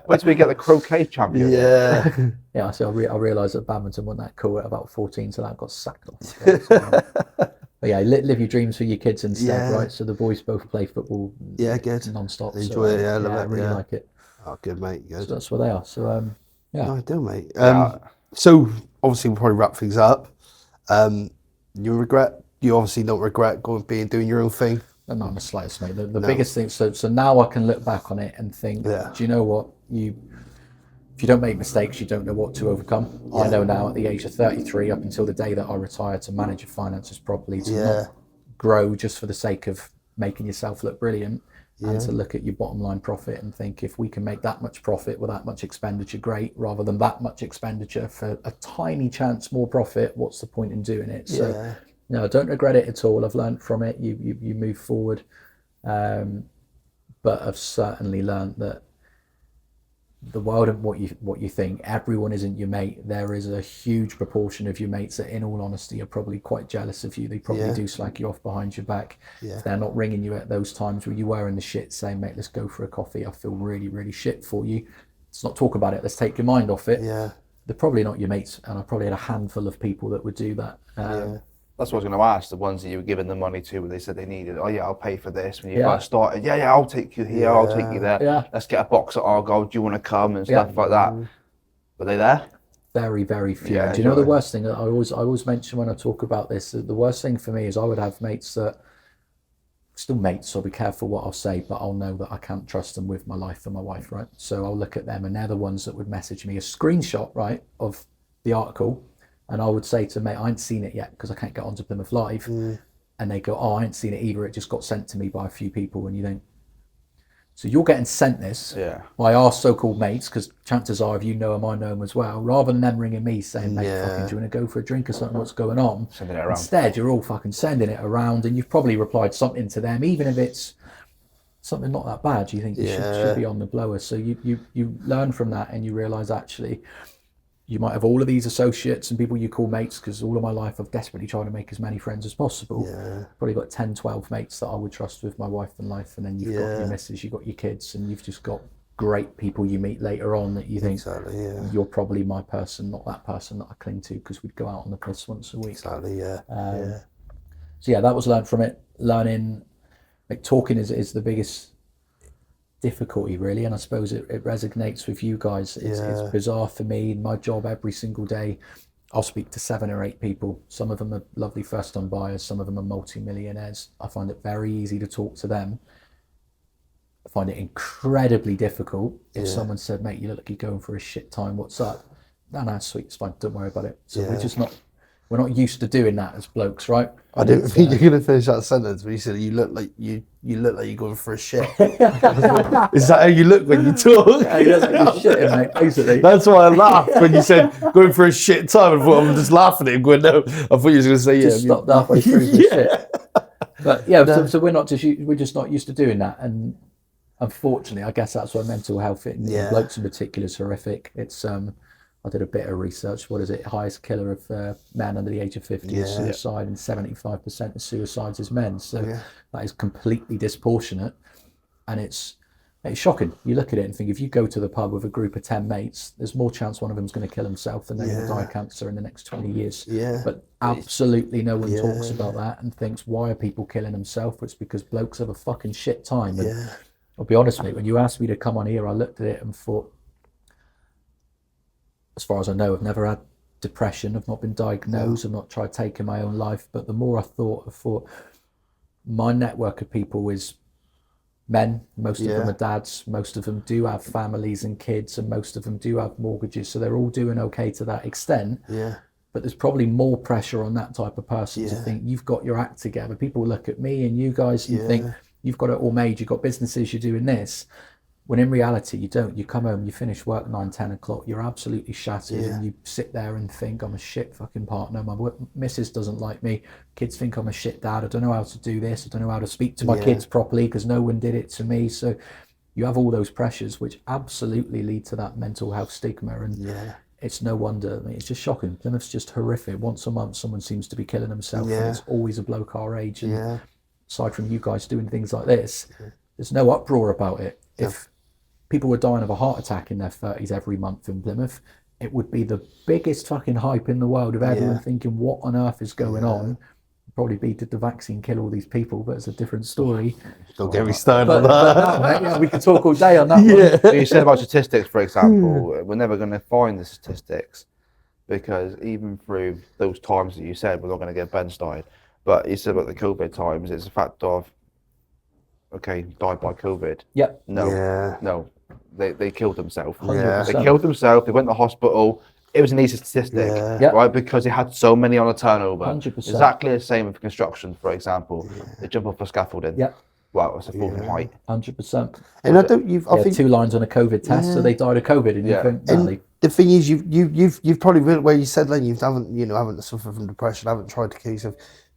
Wait till we get the croquet champion. Yeah. Yeah, so I realised that badminton wasn't that cool at about 14, so that got sacked off. But yeah, live your dreams for your kids instead, right? So the boys both play football. Yeah, good. Non-stop. Enjoy it. Yeah, I love it. I really like it. Oh, good, mate. Good. So that's where they are. So yeah. No, I do, mate. So obviously we'll probably wrap things up. You obviously don't regret doing your own thing. Not in the slightest, mate. The biggest thing. So now I can look back on it and think, do you know what? If you don't make mistakes, you don't know what to overcome. Yeah. I know now at the age of 33, up until the day that I retire, to manage your finances properly, to not grow just for the sake of making yourself look brilliant, and to look at your bottom line profit and think, if we can make that much profit with that much expenditure, great, rather than that much expenditure for a tiny chance more profit, what's the point in doing it? So no, I don't regret it at all. I've learned from it. You move forward, but I've certainly learned that the world and what you think, everyone isn't your mate. There is a huge proportion of your mates that, in all honesty, are probably quite jealous of you. They probably do slack you off behind your back. If they're not ringing you at those times where you were in the shit saying, "Mate, let's go for a coffee, I feel really, really shit for you. Let's not talk about it, let's take your mind off it." They're probably not your mates, and I probably had a handful of people that would do that. That's what I was going to ask, the ones that you were giving the money to when they said they needed, "Oh yeah, I'll pay for this." When you first started, "Yeah, I'll take you here, I'll take you there. Let's get a box at Argyle, do you want to come?" and stuff like that. Were they there? Very, very few. Do you know the worst thing that I always mention when I talk about this? The worst thing for me is I would have mates that, still mates, so I'll be careful what I'll say, but I'll know that I can't trust them with my life and my wife, right? So I'll look at them, and they're the ones that would message me a screenshot, right, of the article. And I would say to mate, "I ain't seen it yet because I can't get onto Plymouth Live." And they go, "Oh, I ain't seen it either. It just got sent to me by a few people." And you think, so you're getting sent this by our so-called mates, because chances are, if you know them, I know them as well, rather than them ringing me saying, "Mate, fucking, do you want to go for a drink or something? What's going on?" Sending it around. Instead, you're all fucking sending it around, and you've probably replied something to them, even if it's something not that bad. You think you should be on the blower. So you learn from that, and you realise, actually, you might have all of these associates and people you call mates, because all of my life I've desperately tried to make as many friends as possible. Probably got 10, 12 mates that I would trust with my wife and life, and then you've got your missus, you've got your kids, and you've just got great people you meet later on that you think, you're probably my person, not that person that I cling to because we'd go out on the piss once a week. So yeah, that was learned from it. Learning, like, talking is the biggest difficulty, really, and I suppose it resonates with you guys. It's bizarre for me. In my job, every single day I'll speak to 7 or 8 people. Some of them are lovely first-time buyers, some of them are multi-millionaires. I find it very easy to talk to them. I find it incredibly difficult if someone said, "Mate, you look like you're going for a shit time, what's up?" No, sweet, it's fine, don't worry about it. So we're not used to doing that as blokes, right? I didn't think you're gonna finish that sentence when you said you look like you're going for a shit. Is that how you look when you talk? Yeah, you look like you're shitting, mate, basically. That's why I laughed when you said going for a shit time. I thought, I'm just laughing at him going, no. I thought you were going to say, just stop halfway through the shit. But yeah, so we're just not used to doing that, and unfortunately, I guess that's why mental health in blokes in particular is horrific. It's I did a bit of research. What is it? Highest killer of men under the age of 50 is suicide, and 75% of suicides is men. So that is completely disproportionate, and it's shocking. You look at it and think, if you go to the pub with a group of 10 mates, there's more chance one of them's going to kill himself than they're going to die of cancer in the next 20 years. But absolutely no one talks about that and thinks, why are people killing themselves? It's because blokes have a fucking shit time. And I'll be honest, mate, when you asked me to come on here, I looked at it and thought, as far as I know, I've never had depression. I've not been diagnosed. I've not tried taking my own life. But the more I thought my network of people is men. Most of them are dads. Most of them do have families and kids, and most of them do have mortgages. So they're all doing okay to that extent. But but there's probably more pressure on that type of person to think you've got your act together. People look at me and you guys and think you've got it all made, you've got businesses, you're doing this. When in reality, you don't. You come home, you finish work 9, 10 o'clock, you're absolutely shattered, and you sit there and think, I'm a shit fucking partner, my missus doesn't like me, kids think I'm a shit dad, I don't know how to do this, I don't know how to speak to my kids properly because no one did it to me. So you have all those pressures which absolutely lead to that mental health stigma, and it's no wonder. I mean, it's just shocking. Plymouth's just horrific. Once a month, someone seems to be killing himself, and it's always a bloke our age. And aside from you guys doing things like this, there's no uproar about it. If people were dying of a heart attack in their 30s every month in Plymouth, it would be the biggest fucking hype in the world of everyone thinking, what on earth is going on? Probably be, did the vaccine kill all these people? But it's a different story. Don't get me started on that. No, we could talk all day on that one. So you said about statistics, for example, we're never going to find the statistics, because even through those times that you said, we're not going to get Ben started. But you said about the COVID times, it's a fact of, okay, died by COVID. No. They killed themselves. They killed themselves. They went to the hospital. It was an easy statistic, right? Because they had so many on a turnover. 100%. Exactly the same with construction, for example. They jump off a scaffolding. Well, it's a falling height. 100%. And I think 2 lines on a COVID test, so they died of COVID. And you think, and the thing is, you've probably been where you said, like, you haven't suffered from depression, haven't tried to kill yourself,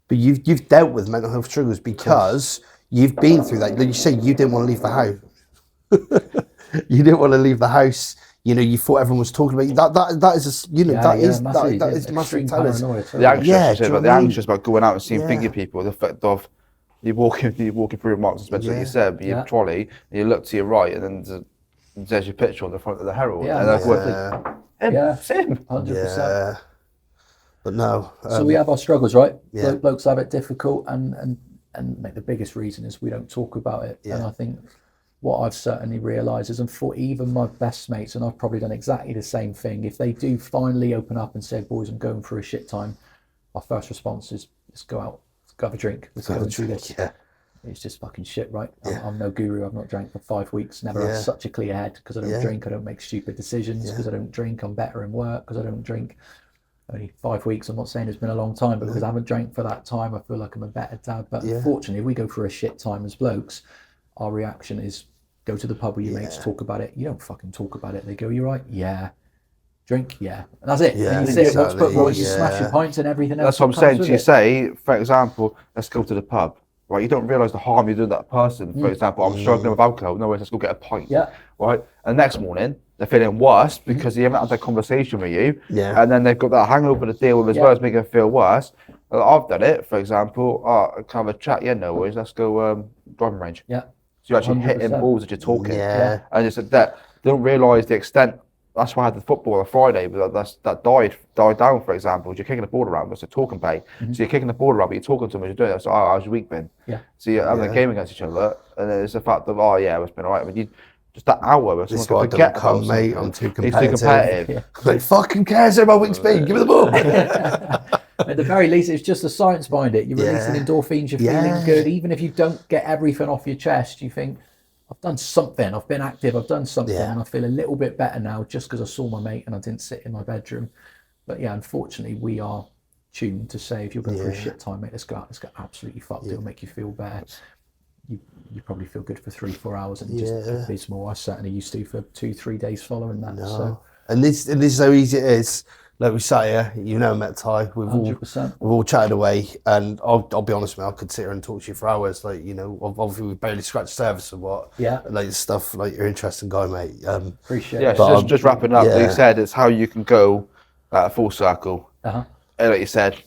but you've dealt with mental health struggles because you've been through that. Like you say, you didn't want to leave the house. You didn't want to leave the house. You thought everyone was talking about you. That is massive talent. The anxious about going out and seeing finger people. The fact of you're walking through Marks and Spencer, like you said, but your trolley, and you look to your right, and then there's your picture on the front of the Herald. It's him. 100%. But no. So we have our struggles, right? Blokes have it difficult, and the biggest reason is we don't talk about it. And I think what I've certainly realised is, and for even my best mates, and I've probably done exactly the same thing, if they do finally open up and say, boys, I'm going through a shit time, our first response is, let's go out, let's go have a drink, let's go and do this. It's just fucking shit, right? I'm no guru, I've not drank for 5 weeks, never had such a clear head, because I don't drink, I don't make stupid decisions, because I don't drink, I'm better in work, because I don't drink. Only 5 weeks, I'm not saying it's been a long time, but because I haven't drank for that time, I feel like I'm a better dad. But unfortunately, we go through a shit time as blokes, our reaction is go to the pub with your mates, talk about it. You don't fucking talk about it. They go, you right? Yeah. Drink? Yeah. And that's it. And you sit and watch football, you smash your pints and everything else. That's what I'm saying to you. Say, for example, let's go to the pub. Right? You don't realise the harm you do to that person. For example, I'm struggling with alcohol. No worries, let's go get a pint. Right? And next morning, they're feeling worse because they haven't had that conversation with you. And then they've got that hangover to deal with as well as making them feel worse. I've done it, for example. I can have a chat. No worries, let's go driving range. So you're actually 100%. Hitting balls as you're talking. And it's that they don't realise the extent. That's why I had the football on Friday, but that died down, for example. You're kicking the ball around, it's a talking pay. So you're kicking the ball around, but you're talking to them as you're doing it. So, how's your week been? So you're having a game against each other, and then it's the fact of, it's been all right. I mean, just that hour, this guy don't come, mate, I'm too competitive. He's too competitive. Like, fucking cares how my week's been, give me the ball. At the very least, it's just the science behind it. You're releasing endorphins, you're feeling good. Even if you don't get everything off your chest, you think, I've done something, I've been active, I've done something, and I feel a little bit better now just because I saw my mate and I didn't sit in my bedroom. But unfortunately, we are tuned to say, if you're going through a shit time, mate, let's go out, let's get absolutely fucked. It'll make you feel better. You probably feel good for 3-4 hours and just abysmal. I certainly used to for 2-3 days following that. So. And this is how easy it is. Like we sat here, met Ty. We've all chatted away, and I'll be honest with you, I could sit here and talk to you for hours. Like, obviously we barely scratched the surface of what, like stuff. Like, you're an interesting guy, mate. Appreciate it. Yeah, just wrapping up. Like you said, it's how you can go full circle. And like you said,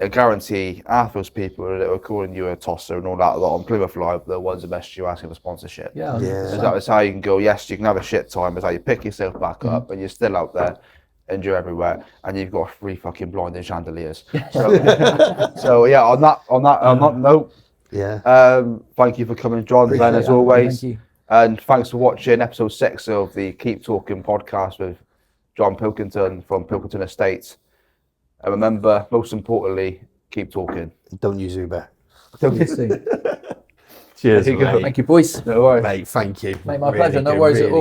I guarantee half those people that were calling you a tosser and all that on Plymouth Live, the ones that messaged you asking for sponsorship. That's how you can go. Yes, you can have a shit time. It's how you pick yourself back up, and you're still out there. And you're everywhere, and you've got 3 fucking blinding chandeliers. So on that note, thank you for coming, John. Ben, as always, thank you. And thanks for watching episode 6 of the Keep Talking podcast with Jon Pilkington from Pilkington Estates. And remember, most importantly, keep talking. Don't use Uber. Cheers. Cheers, mate. Thank you, boys. No worries, mate. Thank you. Mate, my pleasure. No worries at all.